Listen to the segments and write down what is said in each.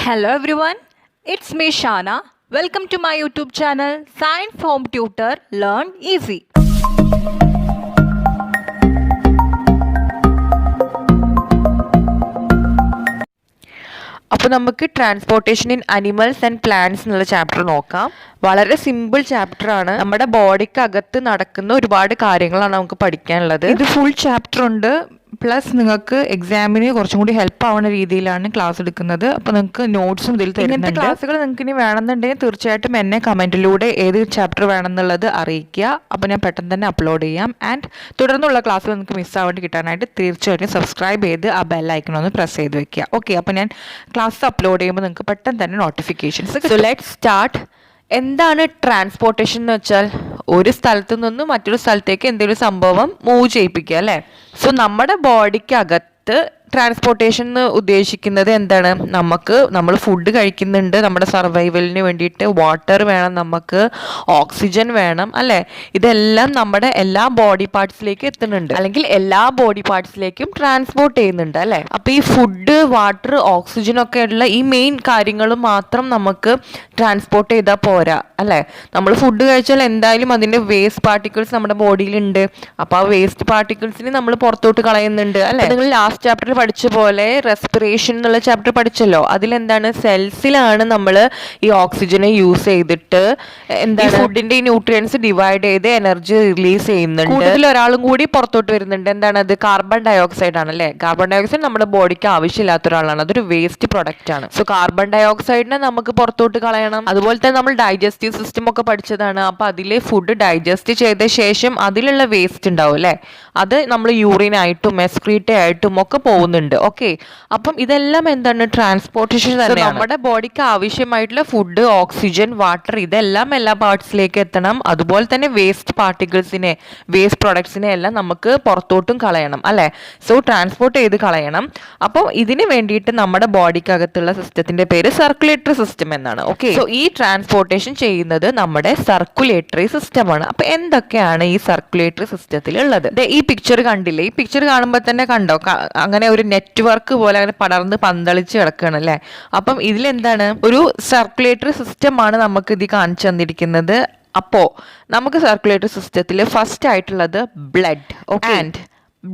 Hello everyone, it's me Shana. Welcome to my YouTube channel Science Home Tutor Learn Easy. അപ്പോൾ നമുക്ക് transportation in animals and plants എന്നുള്ള chapter നോക്കാം. വളരെ simple chapter ആണ്. നമ്മുടെ ബോഡിക്ക് അകത്ത് നടക്കുന്ന ഒരുപാട് കാര്യങ്ങളാണ് നമുക്ക് പഠിക്കാനുള്ളത്. ഇത് ഫുൾ ചാപ്റ്റർ ഉണ്ട്. പ്ലസ് നിങ്ങൾക്ക് എക്സാമിന് കുറച്ചും കൂടി ഹെൽപ്പ് ആവുന്ന രീതിയിലാണ് ക്ലാസ് എടുക്കുന്നത്. അപ്പോൾ നിങ്ങൾക്ക് നോട്ട്സും ഇതിൽ തരുന്നുണ്ട്. ഇങ്ങനത്തെ ക്ലാസ്സുകൾ നിങ്ങൾക്ക് ഇനി വേണമെന്നുണ്ടെങ്കിൽ തീർച്ചയായിട്ടും എന്നെ കമൻറ്റിലൂടെ ഏത് ചാപ്റ്റർ വേണമെന്നുള്ളത് അറിയിക്കുക. അപ്പോൾ ഞാൻ പെട്ടെന്ന് തന്നെ അപ്ലോഡ് ചെയ്യാം. ആൻഡ് തുടർന്നുള്ള ക്ലാസ്സുകൾ നിങ്ങൾക്ക് മിസ്സാവാണ്ട് കിട്ടാനായിട്ട് തീർച്ചയായിട്ടും സബ്സ്ക്രൈബ് ചെയ്ത് ആ ബെൽ ഐക്കൺ ഒന്ന് പ്രസ് ചെയ്ത് വെക്കുക. ഓക്കെ, അപ്പോൾ ഞാൻ ക്ലാസ് അപ്ലോഡ് ചെയ്യുമ്പോൾ നിങ്ങൾക്ക് പെട്ടെന്ന് തന്നെ നോട്ടിഫിക്കേഷൻസ്. So let's start. എന്താണ് ട്രാൻസ്പോർട്ടേഷൻ എന്ന് വെച്ചാൽ ഒരു സ്ഥലത്ത് നിന്ന് മറ്റൊരു സ്ഥലത്തേക്ക് എന്തെങ്കിലും സംഭവം മൂവ് ചെയ്യിപ്പിക്കുക അല്ലേ. സോ നമ്മുടെ ബോഡിക്കകത്ത് ട്രാൻസ്പോർട്ടേഷൻ എന്ന് ഉദ്ദേശിക്കുന്നത് എന്താണ്? നമ്മൾ ഫുഡ് കഴിക്കുന്നുണ്ട്, നമ്മുടെ സർവൈവലിന് വേണ്ടിയിട്ട് വാട്ടർ വേണം, നമുക്ക് ഓക്സിജൻ വേണം അല്ലേ. ഇതെല്ലാം നമ്മുടെ എല്ലാ ബോഡി പാർട്സിലേക്ക് എത്തുന്നുണ്ട്, അല്ലെങ്കിൽ എല്ലാ ബോഡി പാർട്സിലേക്കും ട്രാൻസ്പോർട്ട് ചെയ്യുന്നുണ്ട് അല്ലേ. അപ്പോൾ ഈ ഫുഡ്, വാട്ടർ, ഓക്സിജൻ ഒക്കെ ഉള്ള ഈ മെയിൻ കാര്യങ്ങൾ മാത്രം നമുക്ക് ട്രാൻസ്പോർട്ട് ചെയ്താൽ പോരാ അല്ലേ. നമ്മൾ ഫുഡ് കഴിച്ചാൽ എന്തായാലും അതിൻ്റെ വേസ്റ്റ് പാർട്ടിക്കിൾസ് നമ്മുടെ ബോഡിയിലുണ്ട്. അപ്പോൾ ആ വേസ്റ്റ് പാർട്ടിക്കിൾസിന് നമ്മൾ പുറത്തോട്ട് കളയുന്നുണ്ട് അല്ലേ. നിങ്ങൾ ലാസ്റ്റ് ചാപ്റ്ററിൽ പഠിച്ച പോലെ റെസ്പിറേഷൻ എന്നുള്ള ചാപ്റ്റർ പഠിച്ചല്ലോ. അതിലെന്താണ്, സെൽസിലാണ് നമ്മൾ ഈ ഓക്സിജനെ യൂസ് ചെയ്തിട്ട് എന്താണ് ഫുഡിന്റെ ഈ ന്യൂട്രിയൻസ് ഡിവൈഡ് ചെയ്ത് എനർജി റിലീസ് ചെയ്യുന്നുണ്ട്. കൂടുതൽ ഒരാളും കൂടി പുറത്തോട്ട് വരുന്നുണ്ട്. എന്താണ് അത്? കാർബൺ ഡയോക്സൈഡ് ആണല്ലേ. കാർബൺ ഡയോക്സൈഡ് നമ്മുടെ ബോഡിക്ക് ആവശ്യമില്ലാത്ത ഒരാളാണ്, അതൊരു വേസ്റ്റ് പ്രൊഡക്റ്റ് ആണ്. സോ കാർബൺ ഡയോക്സൈഡിനെ നമുക്ക് പുറത്തോട്ട് കളയണം. അതുപോലെ തന്നെ നമ്മൾ ഡൈജസ്റ്റീവ് സിസ്റ്റം ഒക്കെ പഠിച്ചതാണ്. അപ്പൊ അതിലെ ഫുഡ് ഡൈജസ്റ്റ് ചെയ്ത ശേഷം അതിലുള്ള വേസ്റ്റ് ഉണ്ടാവും അല്ലേ, അത് നമ്മൾ യൂറിനായിട്ടും എക്സ്ക്രീറ്റ ആയിട്ടും ഒക്കെ പോകുന്നുണ്ട്. ഓക്കെ, അപ്പം ഇതെല്ലാം എന്താണ്? ട്രാൻസ്പോർട്ടേഷൻ തന്നെ. നമ്മുടെ ബോഡിക്ക് ആവശ്യമായിട്ടുള്ള ഫുഡ്, ഓക്സിജൻ, വാട്ടർ ഇതെല്ലാം എല്ലാ പാർട്സിലേക്ക് എത്തണം. അതുപോലെ തന്നെ വേസ്റ്റ് പാർട്ടിക്കിൾസിനെ, വേസ്റ്റ് പ്രൊഡക്ട്സിനെ എല്ലാം നമുക്ക് പുറത്തോട്ടും കളയണം അല്ലേ. സോ ട്രാൻസ്പോർട്ട് ചെയ്ത് കളയണം. അപ്പോൾ ഇതിന് വേണ്ടിയിട്ട് നമ്മുടെ ബോഡിക്കകത്തുള്ള സിസ്റ്റത്തിന്റെ പേര് സർക്കുലേറ്ററി സിസ്റ്റം എന്നാണ്. ഓക്കെ, സോ ഈ ട്രാൻസ്പോർട്ടേഷൻ ചെയ്യുന്നത് നമ്മുടെ സർക്കുലേറ്ററി സിസ്റ്റമാണ്. അപ്പൊ എന്തൊക്കെയാണ് ഈ സർക്കുലേറ്ററി സിസ്റ്റത്തിൽ ഉള്ളത്? ഈ പിക്ചർ കണ്ടില്ലേ? ഈ പിക്ചർ കാണുമ്പോൾ തന്നെ കണ്ടോ, അങ്ങനെ ഒരു നെറ്റ്വർക്ക് പോലെ അങ്ങനെ പടർന്ന് പന്തളിച്ച് കിടക്കുകയാണ് അല്ലേ. അപ്പം ഇതിലെന്താണ്, ഒരു സർക്കുലേറ്ററി സിസ്റ്റമാണ് നമുക്ക് ഇത് കാണിച്ചു തന്നിരിക്കുന്നത്. അപ്പോൾ നമുക്ക് സർക്കുലേറ്ററി സിസ്റ്റത്തിൽ ഫസ്റ്റ് ആയിട്ടുള്ളത് ബ്ലഡ്. ഓക്കെ, ആൻഡ്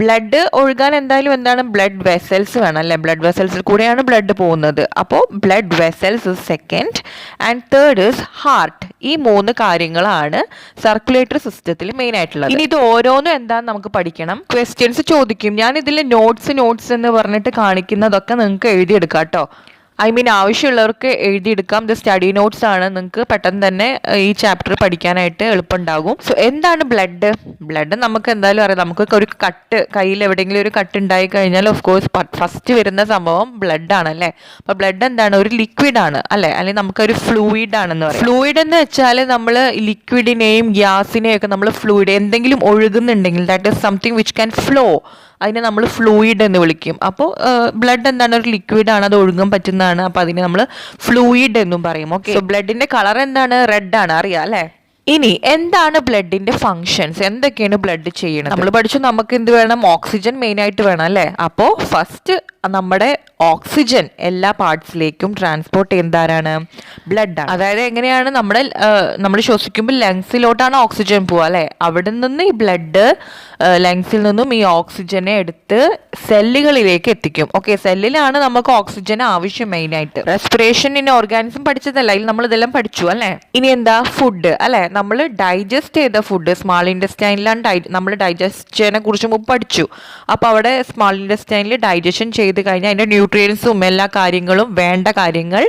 ബ്ലഡ് ഒഴുകാൻ എന്തായാലും എന്താണ്, ബ്ലഡ് വെസൽസ് വേണം അല്ലേ. ബ്ലഡ് വെസൽസിൽ കൂടെയാണ് ബ്ലഡ് പോകുന്നത്. അപ്പോൾ blood vessels is second and third is heart. ഈ മൂന്ന് കാര്യങ്ങളാണ് സർക്കുലേറ്ററി സിസ്റ്റത്തിൽ മെയിൻ ആയിട്ടുള്ളത്. ഇനി ഇത് ഓരോന്നും എന്താന്ന് നമുക്ക് പഠിക്കണം. ക്വസ്റ്റ്യൻസ് ചോദിക്കും. ഞാൻ ഇതിൽ നോട്ട്സ് എന്ന് പറഞ്ഞിട്ട് കാണിക്കുന്നതൊക്കെ നിങ്ങൾക്ക് എഴുതിയെടുക്കാം കേട്ടോ. ആവശ്യമുള്ളവർക്ക് എഴുതിയെടുക്കാം. ഇത് സ്റ്റഡി നോട്ട്സ് ആണ്, നിങ്ങൾക്ക് പെട്ടെന്ന് തന്നെ ഈ ചാപ്റ്റർ പഠിക്കാനായിട്ട് എളുപ്പമുണ്ടാകും. സോ എന്താണ് ബ്ലഡ്? ബ്ലഡ് നമുക്ക് എന്തായാലും അറിയാം. നമുക്ക് ഒരു കട്ട്, കയ്യിൽ എവിടെയെങ്കിലും ഒരു കട്ട് ഉണ്ടായി കഴിഞ്ഞാൽ ഓഫ് കോഴ്സ് ഫസ്റ്റ് വരുന്ന സംഭവം ബ്ലഡ് ആണല്ലേ. അപ്പൊ ബ്ലഡ് എന്താണ്? ഒരു ലിക്വിഡ് ആണ് അല്ലെ, അല്ലെങ്കിൽ നമുക്കൊരു ഫ്ലൂയിഡ് ആണെന്ന് പറയാം. ഫ്ലൂയിഡ് എന്ന് വെച്ചാൽ നമ്മൾ ലിക്വിഡിനെയും ഗ്യാസിനെയും ഒക്കെ നമ്മൾ ഫ്ലൂയിഡ്, എന്തെങ്കിലും ഒഴുകുന്നുണ്ടെങ്കിൽ that is something which can flow, അതിനെ നമ്മൾ ഫ്ലൂയിഡ് എന്ന് വിളിക്കും. അപ്പോൾ ബ്ലഡ് എന്താണ്? ഒരു ലിക്വിഡ് ആണ്, അത് ഒഴുകാൻ പറ്റുന്നതാണ്. അപ്പോൾ അതിനെ നമ്മൾ ഫ്ലൂയിഡ് എന്നും പറയും. ഓക്കെ, ബ്ലഡിന്റെ കളർ എന്താണ്? റെഡ് ആണ്, അറിയാം അല്ലേ. ഇനി എന്താണ് ബ്ലഡിന്റെ ഫങ്ഷൻസ്? എന്തൊക്കെയാണ് ബ്ലഡ് ചെയ്യണത്? നമ്മൾ പഠിച്ചു, നമുക്ക് എന്ത് വേണം? ഓക്സിജൻ മെയിൻ ആയിട്ട് വേണം അല്ലേ. അപ്പോൾ ഫസ്റ്റ് നമ്മുടെ ഓക്സിജൻ എല്ലാ പാർട്സിലേക്കും ട്രാൻസ്പോർട്ട് ചെയ്യുന്നത് ആരാണ്? ബ്ലഡ് ആണ്. അതായത് എങ്ങനെയാണ്, നമ്മൾ ശ്വസിക്കുമ്പോൾ ലങ്സിലോട്ടാണ് ഓക്സിജൻ പോവുക അല്ലേ. അവിടെ നിന്ന് ഈ ബ്ലഡ് ലങ്സിൽ നിന്നും ഈ ഓക്സിജനെ എടുത്ത് സെല്ലുകളിലേക്ക് എത്തിക്കും. ഓക്കെ, സെല്ലിലാണ് നമുക്ക് ഓക്സിജൻ ആവശ്യം മെയിൻ ആയിട്ട്. റെസ്പിറേഷൻ ഇൻ ഓർഗാനിസം പഠിച്ചതല്ല, ഇതിൽ നമ്മൾ ഇതെല്ലാം പഠിച്ചു അല്ലേ. ഇനി എന്താ? ഫുഡ് അല്ലെ. നമ്മൾ ഡൈജസ്റ്റ് ചെയ്ത ഫുഡ് സ്മാൾ ഇൻഡസ്റ്റൈനിലാണ് നമ്മൾ ഡൈജസ്റ്റിനെ കുറിച്ച് മുമ്പ് പഠിച്ചു. അപ്പോൾ അവിടെ സ്മാൾ ഇൻഡസ്റ്റൈനിൽ ഡൈജഷൻ ചെയ്ത് കഴിഞ്ഞാൽ അതിന്റെ ന്യൂട്രിയൻസും എല്ലാ കാര്യങ്ങളും, വേണ്ട കാര്യങ്ങൾ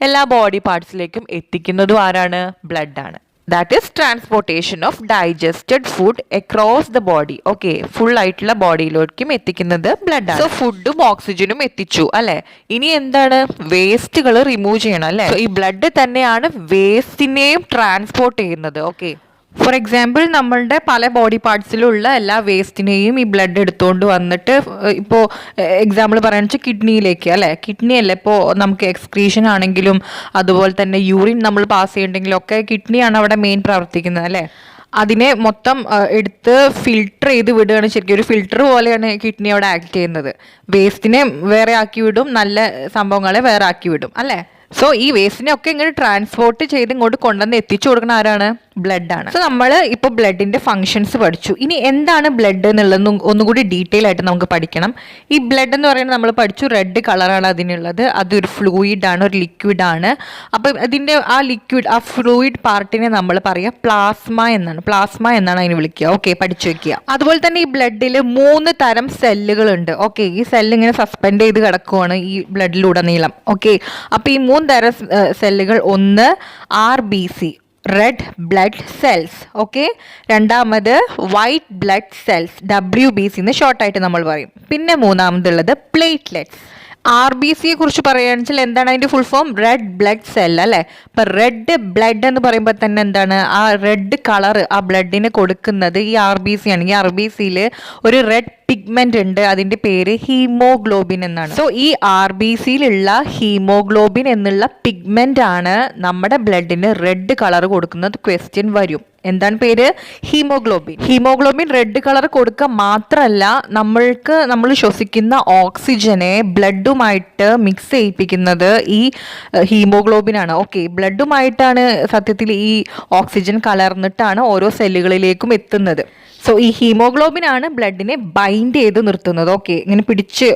എല്ലാ ബോഡി പാർട്സിലേക്കും എത്തിക്കുന്നതും ആരാണ്? ബ്ലഡ് ആണ്. That is transportation of digested food across the body. Okay, full ആയിട്ടുള്ള ബോഡിയിലേക്കും എത്തിക്കുന്നത് ബ്ലഡ് ആണ്. സോ ഫുഡും ഓക്സിജനും എത്തിച്ചു അല്ലെ. ഇനി എന്താണ്? വേസ്റ്റുകൾ റിമൂവ് ചെയ്യണം അല്ലെ. ഈ ബ്ലഡ് തന്നെയാണ് വേസ്റ്റിനെയും ട്രാൻസ്പോർട്ട് ചെയ്യുന്നത്. ഓക്കെ, ഫോർ എക്സാമ്പിൾ നമ്മളുടെ പല ബോഡി പാർട്സിലുള്ള എല്ലാ വേസ്റ്റിനെയും ഈ ബ്ലഡ് എടുത്തുകൊണ്ട് വന്നിട്ട്, ഇപ്പോൾ എക്സാമ്പിൾ പറയുകയാണെന്ന് വെച്ചാൽ കിഡ്നിയിലേക്ക് അല്ലേ. കിഡ്നി അല്ലേ ഇപ്പോൾ നമുക്ക് എക്സ്ക്രീഷൻ ആണെങ്കിലും അതുപോലെ തന്നെ യൂറിൻ നമ്മൾ പാസ് ചെയ്യണമെങ്കിലും ഒക്കെ കിഡ്നിയാണ് അവിടെ മെയിൻ പ്രവർത്തിക്കുന്നത് അല്ലേ. അതിനെ മൊത്തം എടുത്ത് ഫിൽട്ടർ ചെയ്ത് വിടുകയാണ്. ശരിക്കും ഒരു ഫിൽട്ടർ പോലെയാണ് കിഡ്നി അവിടെ ആക്ട് ചെയ്യുന്നത്. വേസ്റ്റിനെ വേറെ ആക്കി വിടും, നല്ല സംഭവങ്ങളെ വേറെ ആക്കി വിടും അല്ലേ. സോ ഈ വേസ്റ്റിനെ ഒക്കെ ഇങ്ങനെ ട്രാൻസ്പോർട്ട് ചെയ്ത് ഇങ്ങോട്ട് കൊണ്ടുവന്ന് എത്തിച്ചു കൊടുക്കുന്ന ആരാണ്? ബ്ലഡ് ആണ്. സോ നമ്മൾ ഇപ്പോൾ ബ്ലഡിന്റെ ഫങ്ഷൻസ് പഠിച്ചു. ഇനി എന്താണ് ബ്ലഡ് എന്നുള്ളത് ഒന്നുകൂടി ഡീറ്റെയിൽ ആയിട്ട് നമുക്ക് പഠിക്കണം. ഈ ബ്ലഡ് എന്ന് പറയുന്നത് നമ്മൾ പഠിച്ചു, റെഡ് കളറാണ് അതിനുള്ളത്. അതൊരു ഫ്ലൂയിഡ് ആണ്, ഒരു ലിക്വിഡ് ആണ്. അപ്പം അതിന്റെ ആ ലിക്വിഡ്, ആ ഫ്ലൂയിഡ് പാർട്ടിനെ നമ്മൾ പറയുക പ്ലാസ്മ എന്നാണ്. പ്ലാസ്മ എന്നാണ് അതിന് വിളിക്കുക. ഓക്കെ, പഠിച്ചു വെക്കുക. അതുപോലെ തന്നെ ഈ ബ്ലഡിൽ 3 തരം സെല്ലുകൾ ഉണ്ട്. ഓക്കെ, ഈ സെല്ല് ഇങ്ങനെ സസ്പെൻഡ് ചെയ്ത് കിടക്കുവാണ് ഈ ബ്ലഡിലുടനീളം. ഓക്കെ, അപ്പോൾ ഈ 3 തരം സെല്ലുകൾ, ഒന്ന് RBC, red blood cells. Okay, രണ്ടാമത് വൈറ്റ് ബ്ലഡ് സെൽസ്, WBC എന്ന് ഷോർട്ടായിട്ട് നമ്മൾ പറയും. പിന്നെ മൂന്നാമതുള്ളത് പ്ലേറ്റ്ലെറ്റ്സ്. RBC കുറിച്ച് പറയുകയാണെന്ന് വെച്ചാൽ എന്താണ് അതിൻ്റെ full form? Red blood cell അല്ലേ. ഇപ്പം റെഡ് ബ്ലഡ് എന്ന് പറയുമ്പോൾ തന്നെ എന്താണ്, ആ റെഡ് കളർ ആ ബ്ലഡിന് കൊടുക്കുന്നത് ഈ RBC ആണ്. ഈ RBCയിൽ ഒരു റെഡ് പിഗ്മെന്റ് ഉണ്ട്, അതിന്റെ പേര് ഹീമോഗ്ലോബിൻ എന്നാണ്. സോ ഈ RBCയിലുള്ള ഹീമോഗ്ലോബിൻ എന്നുള്ള പിഗ്മെന്റ് ആണ് നമ്മുടെ ബ്ലഡിന് റെഡ് കളർ കൊടുക്കുന്നത്. ക്വസ്റ്റ്യൻ വരും, എന്താണ് പേര്? ഹീമോഗ്ലോബിൻ. ഹീമോഗ്ലോബിൻ റെഡ് കളർ കൊടുക്കുക മാത്രമല്ല, നമ്മൾ ശ്വസിക്കുന്ന ഓക്സിജനെ ബ്ലഡുമായിട്ട് മിക്സ് ചെയ്യിപ്പിക്കുന്നത് ഈ ഹീമോഗ്ലോബിൻ ആണ്. ഓക്കെ, ബ്ലഡുമായിട്ടാണ് സത്യത്തിൽ ഈ ഓക്സിജൻ കലർന്നിട്ടാണ് ഓരോ സെല്ലുകളിലേക്കും എത്തുന്നത്. സോ ഈ ഹീമോഗ്ലോബിൻ ആണ് ബ്ലഡിനെ ബൈൻഡ് ചെയ്ത് നിർത്തുന്നത്. ഓക്കെ, ഇങ്ങനെ പിടിച്ച്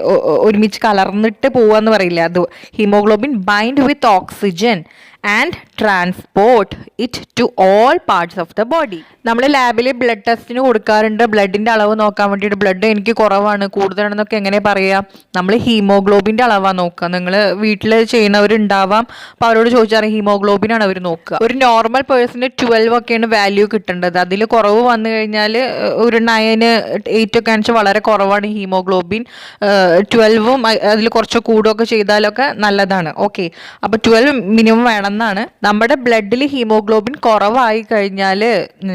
ഒരുമിച്ച് കലർന്നിട്ട് പോവാന്ന് പറയില്ല, അത് haemoglobin bind with oxygen and transport it to all parts of the body. നമ്മൾ ലാബിൽ ബ്ലഡ് ടെസ്റ്റിന് കൊടുക്കാറുണ്ട്, ബ്ലഡിൻ്റെ അളവ് നോക്കാൻ വേണ്ടിയിട്ട്. ബ്ലഡ് എനിക്ക് കുറവാണ്, കൂടുതലാണെന്നൊക്കെ എങ്ങനെ പറയാം? നമ്മൾ ഹീമോഗ്ലോബിൻ്റെ അളവാണ് നോക്കുക. നിങ്ങൾ വീട്ടിൽ ചെയ്യുന്നവരുണ്ടാവാം, അപ്പോൾ അവരോട് ചോദിച്ചാൽ ഹീമോഗ്ലോബിനാണ് അവർ നോക്കുക. ഒരു നോർമൽ പേഴ്സണ് 12 ഒക്കെയാണ് വാല്യൂ കിട്ടേണ്ടത്. അതിൽ കുറവ് വന്നു കഴിഞ്ഞാൽ ഒരു 9, 8 ഒക്കെ ആണെന്ന് വളരെ കുറവാണ് ഹീമോഗ്ലോബിൻ. 12ഉം അതിൽ കുറച്ച് കൂടുകയൊക്കെ ചെയ്താലൊക്കെ നല്ലതാണ്. ഓക്കെ, അപ്പോൾ 12 മിനിമം വേണമെന്നാണ്. നമ്മുടെ ബ്ലഡിൽ ഹീമോഗ്ലോബിൻ കുറവായി കഴിഞ്ഞാൽ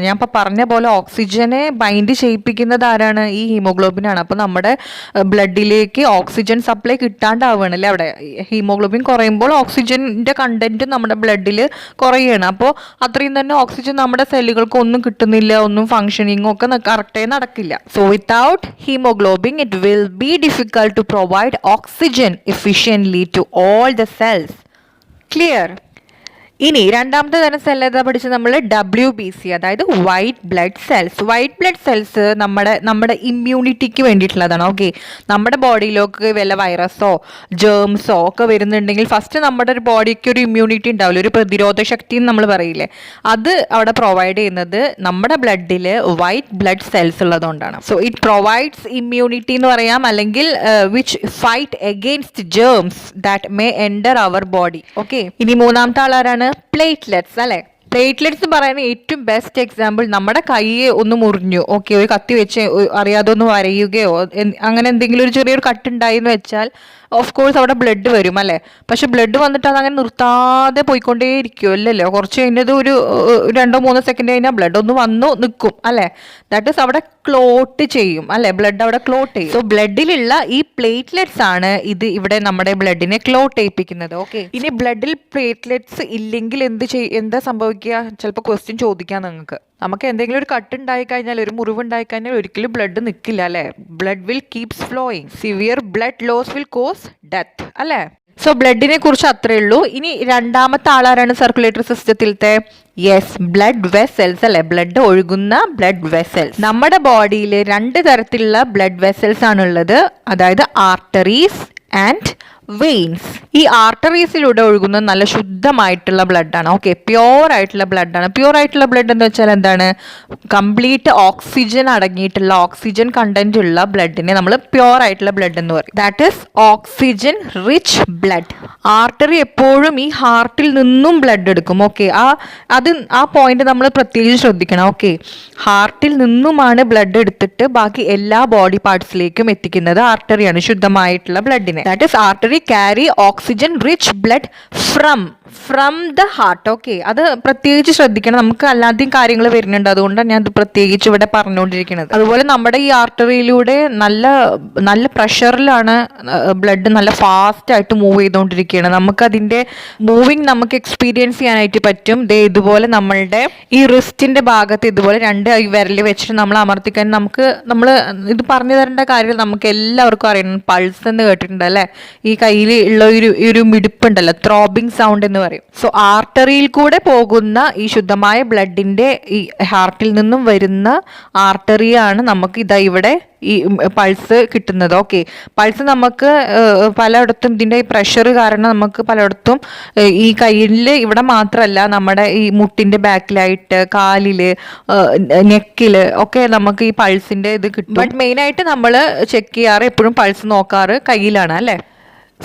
ഞാൻ ഇപ്പോൾ പറഞ്ഞ പോലെ ഓക്സിജനെ ബൈൻഡ് ചെയ്യിപ്പിക്കുന്നത് ആരാണ്? ഈ ഹീമോഗ്ലോബിനാണ്. അപ്പോൾ നമ്മുടെ ബ്ലഡിലേക്ക് ഓക്സിജൻ സപ്ലൈ കിട്ടാണ്ടാവുകയാണല്ലേ അവിടെ. ഹീമോഗ്ലോബിൻ കുറയുമ്പോൾ ഓക്സിജൻ്റെ കണ്ടന്റ് നമ്മുടെ ബ്ലഡിൽ കുറയുകയാണ്. അപ്പോൾ അത്രയും തന്നെ ഓക്സിജൻ നമ്മുടെ സെല്ലുകൾക്ക് ഒന്നും കിട്ടുന്നില്ല, ഒന്നും ഫങ്ഷനിങ്ങും ഒക്കെ കറക്റ്റായി നടക്കില്ല. So without haemoglobin it will be difficult to provide oxygen efficiently to all the cells. Clear? ഇനി രണ്ടാമത്തെ തരം സെൽ ഏതാ പഠിച്ചത് നമ്മൾ? WBC, അതായത് white blood cells. White blood cells നമ്മുടെ ഇമ്മ്യൂണിറ്റിക്ക് വേണ്ടിയിട്ടുള്ളതാണ്. ഓക്കെ, നമ്മുടെ ബോഡിയിലേക്ക് വല്ല വൈറസോ ജേംസോ ഒക്കെ വരുന്നുണ്ടെങ്കിൽ ഫസ്റ്റ് നമ്മുടെ ഒരു ബോഡിക്ക് ഒരു ഇമ്മ്യൂണിറ്റി ഉണ്ടാവില്ല, ഒരു പ്രതിരോധ ശക്തി എന്ന് നമ്മൾ പറയില്ലേ, അത് അവിടെ പ്രൊവൈഡ് ചെയ്യുന്നത് നമ്മുടെ ബ്ലഡിൽ വൈറ്റ് ബ്ലഡ് സെൽസ് ഉള്ളതുകൊണ്ടാണ്. സോ ഇറ്റ് പ്രൊവൈഡ്സ് ഇമ്മ്യൂണിറ്റി എന്ന് പറയാം, അല്ലെങ്കിൽ which fight against germs that may enter our body. Okay, ഇനി മൂന്നാമത്തെ ആളാരാണ്? പ്ലേറ്റ്ലെറ്റ്സ് അല്ലേ. പ്ലേറ്റ്ലെറ്റ്സ് പറയുന്ന ഏറ്റവും ബെസ്റ്റ് എക്സാമ്പിൾ, നമ്മുടെ കൈ ഒന്ന് മുറിഞ്ഞു, ഓക്കെ, ഒരു കത്തി വെച്ച് അറിയാതെ ഒന്ന് വരയുകയോ അങ്ങനെ എന്തെങ്കിലും ഒരു ചെറിയൊരു കട്ടുണ്ടായി എന്ന് വെച്ചാൽ ഓഫ് കോഴ്സ് അവിടെ ബ്ലഡ് വരും അല്ലേ. പക്ഷെ ബ്ലഡ് വന്നിട്ട് അതങ്ങനെ നിർത്താതെ പോയിക്കൊണ്ടേ ഇരിക്കും അല്ലല്ലോ. കുറച്ച് കഴിഞ്ഞത് ഒരു 2-3 സെക്കൻഡ് കഴിഞ്ഞാൽ ബ്ലഡ് ഒന്ന് വന്നു നിൽക്കും അല്ലേ. ദാറ്റ് ഈസ് അവിടെ ക്ലോട്ട് ചെയ്യും അല്ലേ, ബ്ലഡ് അവിടെ ക്ലോട്ട് ചെയ്യും. സോ ബ്ലഡിലുള്ള ഈ പ്ലേറ്റ്ലെറ്റ്സ് ആണ് ഇത് ഇവിടെ നമ്മുടെ ബ്ലഡിനെ ക്ലോട്ട് ചെയ്യിപ്പിക്കുന്നത്. ഓക്കെ, ഇനി ബ്ലഡിൽ പ്ലേറ്റ്ലെറ്റ്സ് ഇല്ലെങ്കിൽ എന്താ സംഭവിക്കുക? ചിലപ്പോൾ ക്വസ്റ്റ്യൻ ചോദിക്കാം നിങ്ങൾക്ക്. നമുക്ക് എന്തെങ്കിലും ഒരു കട്ട് ഉണ്ടായി കഴിഞ്ഞാൽ, ഒരു മുറിവ് ഉണ്ടായി കഴിഞ്ഞാൽ ഒരിക്കലും ബ്ലഡ് നിൽക്കില്ല അല്ലേ. Blood will keeps flowing. Severe blood loss will cause death അല്ലേ. സോ ബ്ലഡിനെ കുറിച്ച് അത്രയേ ഉള്ളൂ. ഇനി രണ്ടാമത്തെ ആളാരാണ് സർക്കുലേറ്ററി സിസ്റ്റത്തിലത്തെ? യെസ്, ബ്ലഡ് വെസൽസ് അല്ലെ. ബ്ലഡ് ഒഴുകുന്ന ബ്ലഡ് വെസൽസ്. നമ്മുടെ ബോഡിയിൽ 2 തരത്തിലുള്ള ബ്ലഡ് വെസൽസ് ആണുള്ളത്, അതായത് ആർട്ടറീസ് ആൻഡ് വെയിൻസ്. ഈ ആർട്ടറീസിലൂടെ ഒഴുകുന്ന നല്ല ശുദ്ധമായിട്ടുള്ള ബ്ലഡാണ്. ഓക്കെ, പ്യോർ ആയിട്ടുള്ള ബ്ലഡാണ്. പ്യോർ ആയിട്ടുള്ള ബ്ലഡ് എന്ന് വെച്ചാൽ എന്താണ്? കംപ്ലീറ്റ് ഓക്സിജൻ അടങ്ങിയിട്ടുള്ള, ഓക്സിജൻ കണ്ടന്റ് ഉള്ള ബ്ലഡിനെ നമ്മൾ പ്യോർ ആയിട്ടുള്ള ബ്ലഡ് എന്ന് പറയും. That is oxygen rich blood. Artery എപ്പോഴും ഈ ഹാർട്ടിൽ നിന്നും ബ്ലഡ് എടുക്കും. ഓക്കെ, ആ പോയിന്റ് നമ്മൾ പ്രത്യേകിച്ച് ശ്രദ്ധിക്കണം. ഓക്കെ, ഹാർട്ടിൽ നിന്നുമാണ് ബ്ലഡ് എടുത്തിട്ട് ബാക്കി എല്ലാ ബോഡി പാർട്സിലേക്കും എത്തിക്കുന്നത് ആർട്ടറിയാണ്, ശുദ്ധമായിട്ടുള്ള ബ്ലഡിനെ. That is artery artery carry oxygen rich blood from the heart. Okay, അത് പ്രത്യേകിച്ച് ശ്രദ്ധിക്കണം. നമുക്ക് അല്ലാതെയും കാര്യങ്ങൾ വരുന്നുണ്ട്, അതുകൊണ്ടാണ് ഞാൻ അത് പ്രത്യേകിച്ച് ഇവിടെ പറഞ്ഞുകൊണ്ടിരിക്കുന്നത്. അതുപോലെ നമ്മുടെ ഈ ആർട്ടറിയിലൂടെ നല്ല നല്ല പ്രഷറിലാണ് ബ്ലഡ് നല്ല ഫാസ്റ്റ് ആയിട്ട് മൂവ് ചെയ്തുകൊണ്ടിരിക്കുകയാണ്. നമുക്ക് അതിന്റെ മൂവിങ് നമുക്ക് എക്സ്പീരിയൻസ് ചെയ്യാനായിട്ട് പറ്റും. ദേ ഇതുപോലെ നമ്മളുടെ ഈ റിസ്റ്റിന്റെ ഭാഗത്ത് ഇതുപോലെ രണ്ട് വിരൽ വെച്ചിട്ട് നമ്മൾ അമർത്തിക്കാൻ നമ്മൾ ഇത് പറഞ്ഞു തരേണ്ട കാര്യം നമുക്ക് എല്ലാവർക്കും അറിയണം. പൾസ് എന്ന് കേട്ടിട്ടുണ്ട് അല്ലെ? ഈ കയ്യിൽ ഉള്ള ഒരു മിടിപ്പുണ്ടല്ലോ, ത്രോബിങ് സൗണ്ട് എന്ന് പറയും. സോ ആർട്ടറിയിൽ കൂടെ പോകുന്ന ഈ ശുദ്ധമായ ബ്ലഡിന്റെ ഈ ഹാർട്ടിൽ നിന്നും വരുന്ന ആർട്ടറിയാണ് നമുക്ക് ഇതാ ഇവിടെ ഈ പൾസ് കിട്ടുന്നത്. ഓക്കെ, പൾസ് നമുക്ക് പലയിടത്തും ഇതിൻ്റെ ഈ പ്രഷർ കാരണം നമുക്ക് പലയിടത്തും ഈ കയ്യിൽ ഇവിടെ മാത്രമല്ല, നമ്മുടെ ഈ മുട്ടിൻ്റെ ബാക്കിലായിട്ട് കാലില് നെക്കില് ഒക്കെ നമുക്ക് ഈ പൾസിൻ്റെ ഇത് കിട്ടും. ബട്ട് മെയിനായിട്ട് നമ്മൾ ചെക്ക് ചെയ്യാറ് എപ്പോഴും പൾസ് നോക്കാറ് കയ്യിലാണ് അല്ലേ?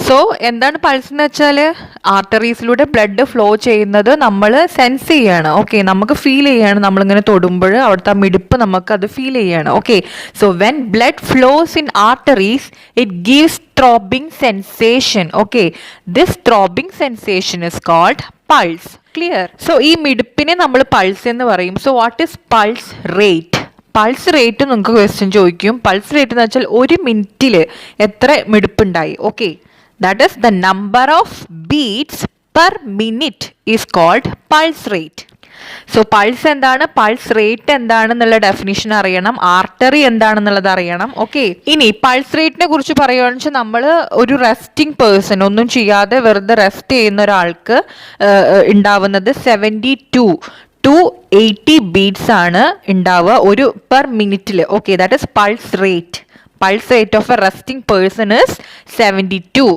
സോ എന്താണ് പൾസ് എന്ന് വെച്ചാൽ ആർട്ടറീസിലൂടെ ബ്ലഡ് ഫ്ലോ ചെയ്യുന്നത് നമ്മൾ സെൻസ് ചെയ്യാണ്. ഓക്കെ, നമുക്ക് ഫീൽ ചെയ്യാണ്. നമ്മളിങ്ങനെ തൊടുമ്പോൾ അവിടുത്തെ മിടിപ്പ് നമുക്ക് അത് ഫീൽ ചെയ്യാണ്. Okay, so when blood flows in arteries it gives throbbing sensation. Okay, this throbbing sensation is called pulse. Clear? So ഈ മിടിപ്പിനെ നമ്മൾ പൾസ് എന്ന് പറയും. So what is pulse rate? Pulse rate നിങ്ങൾക്ക് ക്വസ്റ്റ്യൻ ചോദിക്കും. പൾസ് റേറ്റ് എന്ന് വെച്ചാൽ ഒരു മിനിറ്റിൽ എത്ര മിടിപ്പുണ്ടായി. Okay, that is the number of beats per minute is called pulse rate. So pulse എന്താണ്, പൾസ് റേറ്റ് എന്താണെന്നുള്ള ഡെഫിനിഷൻ അറിയണം, ആർട്ടറി എന്താണെന്നുള്ളത് അറിയണം. ഓക്കെ, ഇനി പൾസ് റേറ്റിനെ കുറിച്ച് പറയുകയാണെന്ന് വെച്ചാൽ നമ്മൾ ഒരു റെസ്റ്റിംഗ് പേഴ്സൺ, ഒന്നും ചെയ്യാതെ വെറുതെ റെസ്റ്റ് ചെയ്യുന്ന ഒരാൾക്ക് ഉണ്ടാവുന്നത് 72 to 80 ബീറ്റ്സ് ആണ് ഉണ്ടാവുക ഒരു പെർ മിനിറ്റിൽ. Okay, that is pulse rate. Pulse rate of a resting person is 72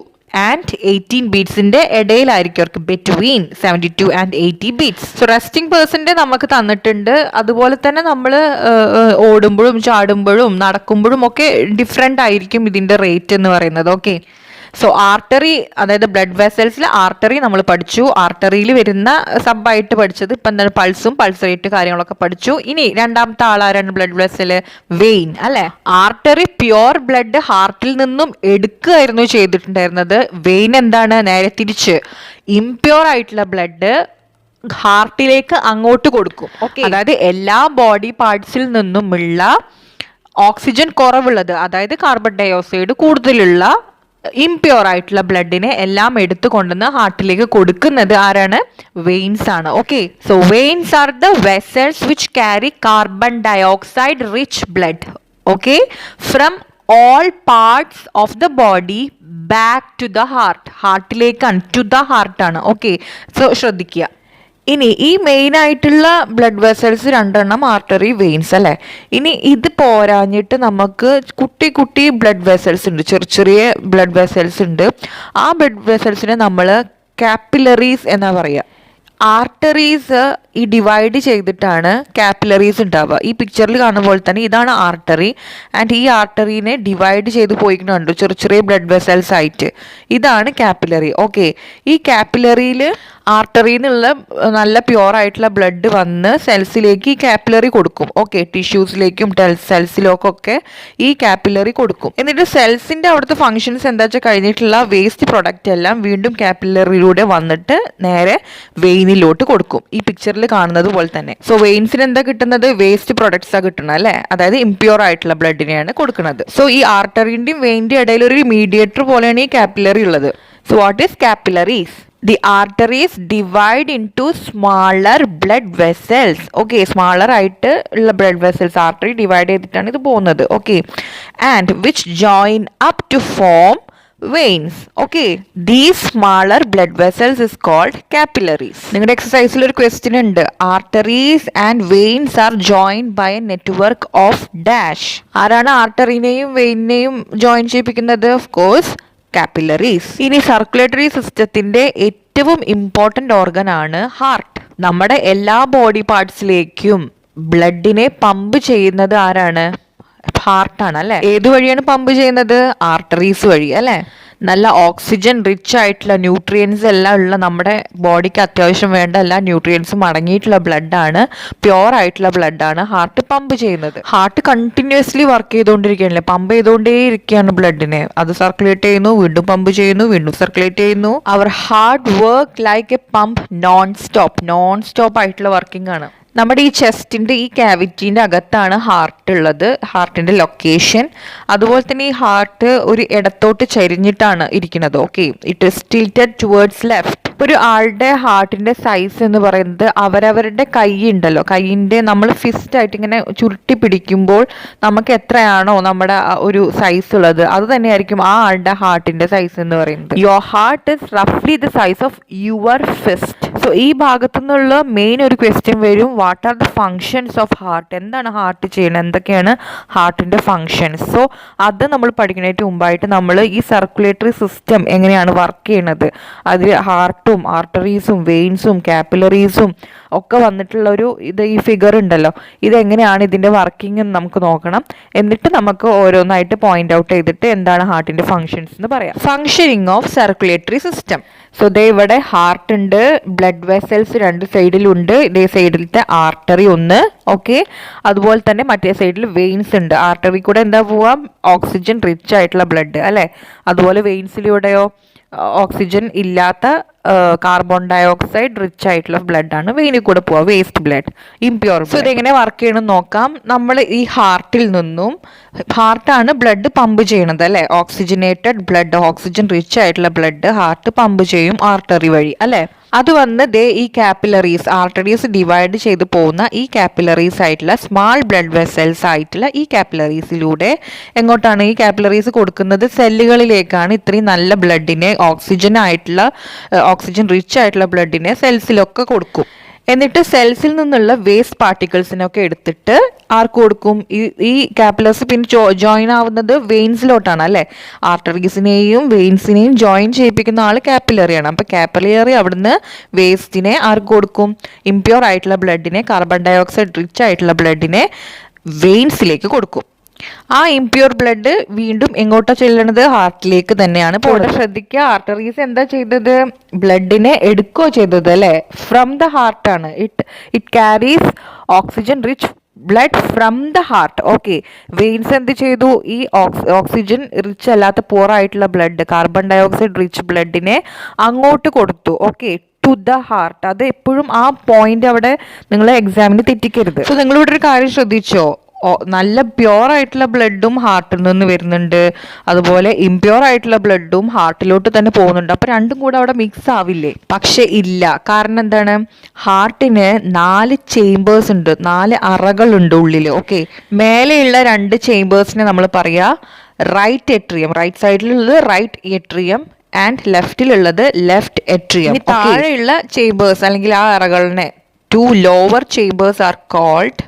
and 18 ബീറ്റ്സിന്റെ ഇടയിലായിരിക്കും അവർക്ക്, between 72 and 80 beats. So resting പേഴ്സന്റെ നമുക്ക് തന്നിട്ടുണ്ട്. അതുപോലെ തന്നെ നമ്മൾ ഓടുമ്പോഴും ചാടുമ്പോഴും നടക്കുമ്പോഴും ഒക്കെ ഡിഫറെൻ്റ് ആയിരിക്കും ഇതിന്റെ റേറ്റ് എന്ന് പറയുന്നത്. ഓക്കെ, സോ ആർട്ടറി, അതായത് ബ്ലഡ് വെസൽസിൽ ആർട്ടറി നമ്മൾ പഠിച്ചു. ആർട്ടറിയിൽ വരുന്ന സബായിട്ട് പഠിച്ചത് ഇപ്പം എന്താണ്, പൾസും പൾസ് റേറ്റ് കാര്യങ്ങളൊക്കെ പഠിച്ചു. ഇനി രണ്ടാമത്തെ ആളാരാണ് ബ്ലഡ് വെസല്? വെയിൻ അല്ലെ? ആർട്ടറി പ്യുവർ ബ്ലഡ് ഹാർട്ടിൽ നിന്നും എടുക്കുകയായിരുന്നു ചെയ്തിട്ടുണ്ടായിരുന്നത്. വെയിൻ എന്താണ്, നേരെ തിരിച്ച് ഇംപ്യൂർ ആയിട്ടുള്ള ബ്ലഡ് ഹാർട്ടിലേക്ക് അങ്ങോട്ട് കൊടുക്കും. ഓക്കെ, അതായത് എല്ലാ ബോഡി പാർട്സിൽ നിന്നുമുള്ള ഓക്സിജൻ കുറവുള്ളത്, അതായത് കാർബൺ ഡൈ ഓക്സൈഡ് കൂടുതലുള്ള ഇംപ്യൂർ ആയിട്ടുള്ള ബ്ലഡിനെ എല്ലാം എടുത്തു കൊണ്ടുവന്ന് ഹാർട്ടിലേക്ക് കൊടുക്കുന്നത് ആരാണ്? വെയിൻസ് ആണ്. Okay, so veins are the vessels which carry carbon dioxide rich blood, okay, from all parts of the body back to the heart. ഹാർട്ടിലേക്കാണ്, ടു ദ ഹാർട്ടാണ്. ഓക്കെ, സോ ശ്രദ്ധിക്കുക. ഇനി ഈ മെയിൻ ആയിട്ടുള്ള ബ്ലഡ് വെസൽസ് രണ്ടെണ്ണം, artery, veins അല്ലേ? ഇനി ഇത് പോരാഞ്ഞിട്ട് നമുക്ക് കുട്ടി കുട്ടി ബ്ലഡ് വെസൽസ് ഉണ്ട്, ചെറിയ ചെറിയ ബ്ലഡ് വെസൽസ് ഉണ്ട്. ആ ബ്ലഡ് വെസൽസിനെ നമ്മൾ കാപ്പിലറീസ് എന്നാ പറയുക. ആർട്ടറീസ് ഈ ഡിവൈഡ് ചെയ്തിട്ടാണ് കാപ്പിലറീസ് ഉണ്ടാവുക. ഈ പിക്ചറിൽ കാണുന്ന പോലെ തന്നെ ഇതാണ് ആർട്ടറി, ആൻഡ് ഈ ആർട്ടറീനെ ഡിവൈഡ് ചെയ്ത് പോയിട്ടുണ്ട് ചെറിയ ചെറിയ ബ്ലഡ് വെസൽസ് ആയിട്ട്. ഇതാണ് കാപ്പിലറി. ഓക്കെ, ഈ കാപ്പിലറിയിൽ ആർട്ടറിയിൽ നിന്നുള്ള നല്ല പ്യുവർ ആയിട്ടുള്ള ബ്ലഡ് വന്ന് സെൽസിലേക്ക് ഈ കാപ്പിലറി കൊടുക്കും. ഓക്കെ, ടിഷ്യൂസിലേക്കും സെൽസിലേക്കൊക്കെ ഈ കാപ്പിലറി കൊടുക്കും. എന്നിട്ട് സെൽസിന്റെ അവിടുത്തെ ഫങ്ഷൻസ് എന്താ വെച്ചാൽ കഴിഞ്ഞിട്ടുള്ള വേസ്റ്റ് പ്രൊഡക്റ്റ് എല്ലാം വീണ്ടും കാപ്പിലറിയിലൂടെ വന്നിട്ട് നേരെ വെയിനിലോട്ട് കൊടുക്കും. ഈ പിക്ചറിൽ കാണുന്നത് പോലെ തന്നെ. സോ വെയിൻസിന് എന്താ കിട്ടുന്നത്? വേസ്റ്റ് പ്രൊഡക്ട്സ് ആ കിട്ടുന്നത് അല്ലെ? അതായത് ഇംപ്യൂർ ആയിട്ടുള്ള ബ്ലഡിനെയാണ് കൊടുക്കുന്നത്. സോ ഈ ആർട്ടറിന്റെയും വെയിനിന്റെയും ഇടയിൽ ഒരു മീഡിയേറ്റർ പോലെയാണ് ഈ കാപ്പിലറി ഉള്ളത്. So what is capillaries? The arteries divide into smaller blood vessels. Okay, smaller ആയിട്ട് ഉള്ള blood vessels, artery divide ചെയ്തിട്ടാണ് ഇത് പോകുന്നത്. Okay, and which join up to form veins. Okay, these smaller blood vessels is called capillaries. നിങ്ങളുടെ എക്സസൈസിൽ ഒരു question ഉണ്ട്, arteries and veins are joined by a network of dash. ആരാണ് ആർട്ടറിനെയും വെയിനെയും join ചെയ്യിപ്പിക്കുന്നത്? Of course capillaries. ഇനി circulatory സിസ്റ്റത്തിന്റെ ഏറ്റവും ഇമ്പോർട്ടൻ്റ് ഓർഗൻ ആണ് ഹാർട്ട്. നമ്മുടെ എല്ലാ ബോഡി പാർട്സിലേക്കും ബ്ലഡിനെ പമ്പ് ചെയ്യുന്നത് ആരാണ്? ഹാർട്ടാണ് അല്ലെ? ഏത് വഴിയാണ് പമ്പ് ചെയ്യുന്നത്? ആർട്ടറീസ് വഴി അല്ലെ? നല്ല ഓക്സിജൻ റിച്ച് ആയിട്ടുള്ള ന്യൂട്രിയൻസ് എല്ലാം ഉള്ള നമ്മുടെ ബോഡിക്ക് അത്യാവശ്യം വേണ്ട എല്ലാ ന്യൂട്രിയൻസും അടങ്ങിയിട്ടുള്ള ബ്ലഡാണ്, പ്യുവർ ആയിട്ടുള്ള ബ്ലഡാണ് ഹാർട്ട് പമ്പ് ചെയ്യുന്നത്. ഹാർട്ട് കണ്ടിന്യൂസ്ലി വർക്ക് ചെയ്തുകൊണ്ടിരിക്കുകയല്ലേ, പമ്പ് ചെയ്തുകൊണ്ടേ ഇരിക്കുകയാണ് ബ്ലഡിനെ. അത് സർക്കുലേറ്റ് ചെയ്യുന്നു, വീണ്ടും പമ്പ് ചെയ്യുന്നു, വീണ്ടും സർക്കുലേറ്റ് ചെയ്യുന്നു. Our heart work like a pump non stop ആയിട്ടുള്ള വർക്കിംഗ് ആണ്. നമ്മുടെ ഈ ചെസ്റ്റിൻ്റെ ഈ ക്യാവിറ്റീൻ്റെ അകത്താണ് ഹാർട്ട് ഉള്ളത്, ഹാർട്ടിൻ്റെ ലൊക്കേഷൻ. അതുപോലെ തന്നെ ഈ ഹാർട്ട് ഒരു ഇടത്തോട്ട് ചരിഞ്ഞിട്ടാണ് ഇരിക്കുന്നത്. Okay, it is tilted towards left. ഒരു ആളുടെ ഹാർട്ടിൻ്റെ സൈസ് എന്ന് പറയുന്നത് അവരവരുടെ കൈ ഉണ്ടല്ലോ, കൈയിൻ്റെ നമ്മൾ ഫിസ്റ്റ് ആയിട്ട് ഇങ്ങനെ ചുരുട്ടി പിടിക്കുമ്പോൾ നമുക്ക് എത്രയാണോ നമ്മുടെ ഒരു സൈസ് ഉള്ളത് അത് തന്നെയായിരിക്കും ആ ആളുടെ ഹാർട്ടിൻ്റെ സൈസ് എന്ന് പറയുന്നത്. യുവർ ഹാർട്ട് ഇസ് റഫ്ലി the size of your fist. So ഈ ഭാഗത്തു നിന്നുള്ള മെയിൻ ഒരു ക്വസ്റ്റ്യൻ വരും, what are the functions of heart? എന്താണ് ഹാർട്ട് ചെയ്യുന്നത്, എന്തൊക്കെയാണ് ഹാർട്ടിൻ്റെ ഫങ്ഷൻസ്? സോ അത് നമ്മൾ പഠിക്കുന്നതിന് മുമ്പായിട്ട് നമ്മൾ ഈ സർക്കുലേറ്ററി സിസ്റ്റം എങ്ങനെയാണ് വർക്ക് ചെയ്യുന്നത്, അതിൽ ഹാർട്ടും ആർട്ടറീസും വെയിൻസും കാപ്പിലറീസും ഒക്കെ വന്നിട്ടുള്ള ഈ ഫിഗർ ഉണ്ടല്ലോ, ഇതെങ്ങനെയാണ് ഇതിൻ്റെ വർക്കിംഗ് എന്ന് നമുക്ക് നോക്കണം. എന്നിട്ട് നമുക്ക് ഓരോന്നായിട്ട് പോയിന്റ് ഔട്ട് ചെയ്തിട്ട് എന്താണ് ഹാർട്ടിൻ്റെ ഫങ്ഷൻസ് എന്ന് പറയാം. Functioning of circulatory system. So they ഇവിടെ ഹാർട്ട് ഉണ്ട്, ബ്ലഡ് വെസൽസ് രണ്ട് സൈഡിലുണ്ട്, ഇതേ സൈഡിലത്തെ ആർട്ടറി ഒന്ന്, ഓക്കെ. അതുപോലെ തന്നെ മറ്റേ സൈഡിൽ വെയിൻസ് ഉണ്ട്. ആർട്ടറി കൂടെ എന്താ പോവാം, ഓക്സിജൻ റിച്ച് ആയിട്ടുള്ള ബ്ലഡ് അല്ലേ. അതുപോലെ വെയിൻസിലൂടെയോ ഓക്സിജൻ ഇല്ലാത്ത കാർബൺ ഡയോക്സൈഡ് റിച്ച് ആയിട്ടുള്ള ബ്ലഡ് ആണ് വെയിനിൽ കൂടെ പോവുക, വേസ്റ്റ് ബ്ലഡ്, ഇംപ്യൂർ. സോ ഇതെങ്ങനെ വർക്ക് ചെയ്യണം നോക്കാം. നമ്മൾ ഈ ഹാർട്ടിൽ നിന്നും, ഹാർട്ടാണ് ബ്ലഡ് പമ്പ് ചെയ്യണത് അല്ലേ, ഓക്സിജനേറ്റഡ് ബ്ലഡ്, ഓക്സിജൻ റിച്ച് ആയിട്ടുള്ള ബ്ലഡ് ഹാർട്ട് പമ്പ് ചെയ്യും ആർട്ടറി വഴി അല്ലേ. അത് വന്ന് ദേ ഈ കാപ്പിലറീസ്, ആർട്ടറീസ് ഡിവൈഡ് ചെയ്ത് പോകുന്ന ഈ കാപ്പിലറീസ് ആയിട്ടുള്ള സ്മാൾ ബ്ലഡ് വെസൽസ് ആയിട്ടുള്ള ഈ കാപ്പിലറീസിലൂടെ എങ്ങോട്ടാണ് ഈ കാപ്പിലറീസ് കൊടുക്കുന്നത്, സെല്ലുകളിലേക്കാണ്. ഇത്രയും നല്ല ബ്ലഡിനെ, ഓക്സിജൻ റിച്ച് ആയിട്ടുള്ള ബ്ലഡിനെ സെൽസിലൊക്കെ കൊടുക്കും. എന്നിട്ട് സെൽസിൽ നിന്നുള്ള വേസ്റ്റ് പാർട്ടിക്കിൾസിനൊക്കെ എടുത്തിട്ട് ആർക്ക് കൊടുക്കും, ഈ കാപ്പിലർസ് പിന്നെ ജോയിൻ ആവുന്നത് വെയിൻസിലോട്ടാണ് അല്ലേ. ആർട്ടറീസിനെയും വെയിൻസിനെയും ജോയിൻ ചെയ്യിപ്പിക്കുന്ന ആൾ കാപ്പിലറിയാണ്. അപ്പോൾ കാപ്പിലറി അവിടുന്ന് വേസ്റ്റിനെ ആർക്ക് കൊടുക്കും, ഇംപ്യൂർ ആയിട്ടുള്ള ബ്ലഡിനെ, കാർബൺ ഡയോക്സൈഡ് റിച്ച് ആയിട്ടുള്ള ബ്ലഡിനെ വെയിൻസിലേക്ക് കൊടുക്കും. ആ ഇംപ്യൂർ ബ്ലഡ് വീണ്ടും എങ്ങോട്ടാ ചെല്ലണത്, ഹാർട്ടിലേക്ക് തന്നെയാണ്. ഇപ്പോൾ ശ്രദ്ധിക്കുക, ആർട്ടറീസ് എന്താ ചെയ്തത്, ബ്ലഡിനെ എടുക്കുകയോ ചെയ്തത് അല്ലേ, ഫ്രം ദ ഹാർട്ടാണ്. It carries oxygen rich blood from the heart. Okay, veins എന്ത് ചെയ്തു, ഈ ഓക്സിജൻ റിച്ച് അല്ലാത്ത പൂർ ആയിട്ടുള്ള ബ്ലഡ്, കാർബൺ ഡയോക്സൈഡ് റിച്ച് ബ്ലഡിനെ അങ്ങോട്ട് കൊടുത്തു. Okay, to the heart. അത് എപ്പോഴും ആ പോയിന്റ് അവിടെ നിങ്ങൾ എക്സാമിന് തെറ്റിക്കരുത്. സോ നിങ്ങളിവിടെ ഒരു കാര്യം ശ്രദ്ധിച്ചോ, നല്ല പ്യുവർ ആയിട്ടുള്ള ബ്ലഡും ഹാർട്ടിൽ നിന്ന് വരുന്നുണ്ട്, അതുപോലെ ഇംപ്യുവർ ആയിട്ടുള്ള ബ്ലഡും ഹാർട്ടിലോട്ട് തന്നെ പോകുന്നുണ്ട്. അപ്പോൾ രണ്ടും കൂടെ അവിടെ മിക്സ് ആവില്ലേ? പക്ഷെ ഇല്ല. കാരണം എന്താണ്, ഹാർട്ടിന് 4 ചേംബേഴ്സ് ഉണ്ട്, 4 അറകളുണ്ട് ഉള്ളിൽ. ഓക്കെ, മേലെയുള്ള 2 ചേംബേഴ്സിനെ നമ്മൾ പറയാ റൈറ്റ് എട്രിയം, റൈറ്റ് സൈഡിലുള്ളത് റൈറ്റ് എട്രിയം ആൻഡ് ലെഫ്റ്റിലുള്ളത് ലെഫ്റ്റ് എട്രിയം. താഴെയുള്ള ചേംബേഴ്സ് അല്ലെങ്കിൽ ആ അറകളിനെ 2 ലോവർ ചേംബേഴ്സ് ആർ കോൾഡ്,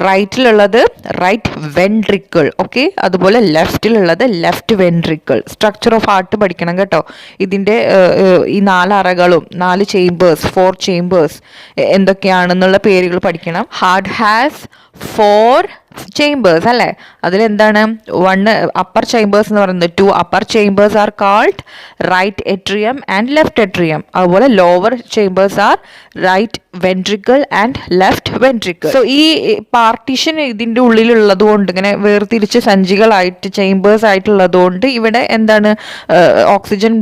റൈറ്റിലുള്ളത് റൈറ്റ് വെൻട്രിക്കിൾ, ഓക്കെ, അതുപോലെ ലെഫ്റ്റിലുള്ളത് left ventricle. Structure of heart പഠിക്കണം കേട്ടോ. ഇതിൻ്റെ ഈ 4 അറകളും 4 ചേംബേഴ്സ്, 4 ചേംബേഴ്സ് എന്തൊക്കെയാണെന്നുള്ള പേരുകൾ പഠിക്കണം. ഹാർട്ട് ഹാസ് 4 ചേംബേഴ്സ് അല്ലേ. അതിലെന്താണ്, 1 അപ്പർ ചേംബേഴ്സ് എന്ന് പറയുന്നത്, 2 upper chambers are called right atrium and left atrium. അതുപോലെ lower chambers are right ventricle and left ventricle. So ഈ പാർട്ടീഷൻ ഇതിൻ്റെ ഉള്ളിലുള്ളത് കൊണ്ട്, ഇങ്ങനെ വേർതിരിച്ച് സഞ്ചികളായിട്ട് ചേംബേഴ്സ് ആയിട്ടുള്ളത് കൊണ്ട് ഇവിടെ എന്താണ്, ഓക്സിജൻ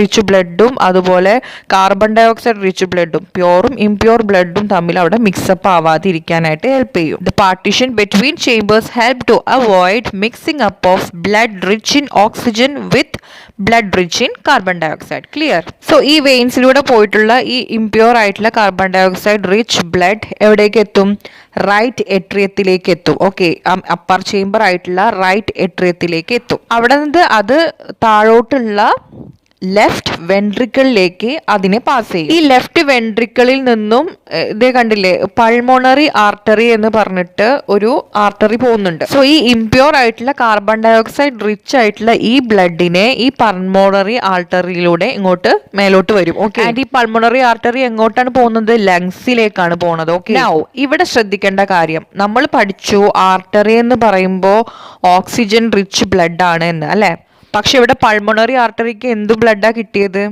റിച്ച് ബ്ലഡും അതുപോലെ കാർബൺ ഡയോക്സൈഡ് റിച്ച് ബ്ലഡും, പ്യുവറും ഇംപ്യുവർ ബ്ലഡും തമ്മിൽ അവിടെ മിക്സപ്പ് ആവാതിരിക്കാനായിട്ട് ഹെൽപ്പ് ചെയ്യും. The partition between chambers help to avoid mixing up of blood rich in oxygen with blood rich in carbon dioxide. Clear? So ഈ വെയിൻസിലൂടെ പോയിട്ടുള്ള ഈ ഇംപ്യൂർ ആയിട്ടുള്ള carbon dioxide rich blood എവിടേക്ക് എത്തും, right എട്രിയത്തിലേക്ക് എത്തും. ഓക്കെ, അപ്പർ ചേംബർ ആയിട്ടുള്ള right എട്രിയത്തിലേക്ക് എത്തും. അവിടെ നിന്ന് അത് താഴോട്ടുള്ള ലെഫ്റ്റ് വെൻട്രിക്കിളിലേക്ക് അതിനെ പാസ് ചെയ്യും. ഈ ലെഫ്റ്റ് വെൻട്രിക്കിളിൽ നിന്നും ഇതേ കണ്ടില്ലേ, പൾമോണറി ആർട്ടറി എന്ന് പറഞ്ഞിട്ട് ഒരു ആർട്ടറി പോകുന്നുണ്ട്. സോ ഈ ഇംപ്യൂർ ആയിട്ടുള്ള കാർബൺ ഡയോക്സൈഡ് റിച്ച് ആയിട്ടുള്ള ഈ ബ്ലഡിനെ ഈ പൾമോണറി ആർട്ടറിയിലൂടെ ഇങ്ങോട്ട് മേലോട്ട് വരും. ഓക്കെ, ആൻഡ് ഈ പൾമോണറി ആർട്ടറി എങ്ങോട്ടാണ് പോകുന്നത്, ലങ്സിലേക്കാണ് പോകുന്നത്. ഓക്കെ, ഇവിടെ ശ്രദ്ധിക്കേണ്ട കാര്യം, നമ്മൾ പഠിച്ചു ആർട്ടറി എന്ന് പറയുമ്പോൾ ഓക്സിജൻ റിച്ച് ബ്ലഡ് ആണ് എന്ന് അല്ലെ. പക്ഷെ ഇവിടെ പൾമണറി ആർട്ടറിക്ക് എന്ത് ബ്ലഡാ കിട്ടിയത്?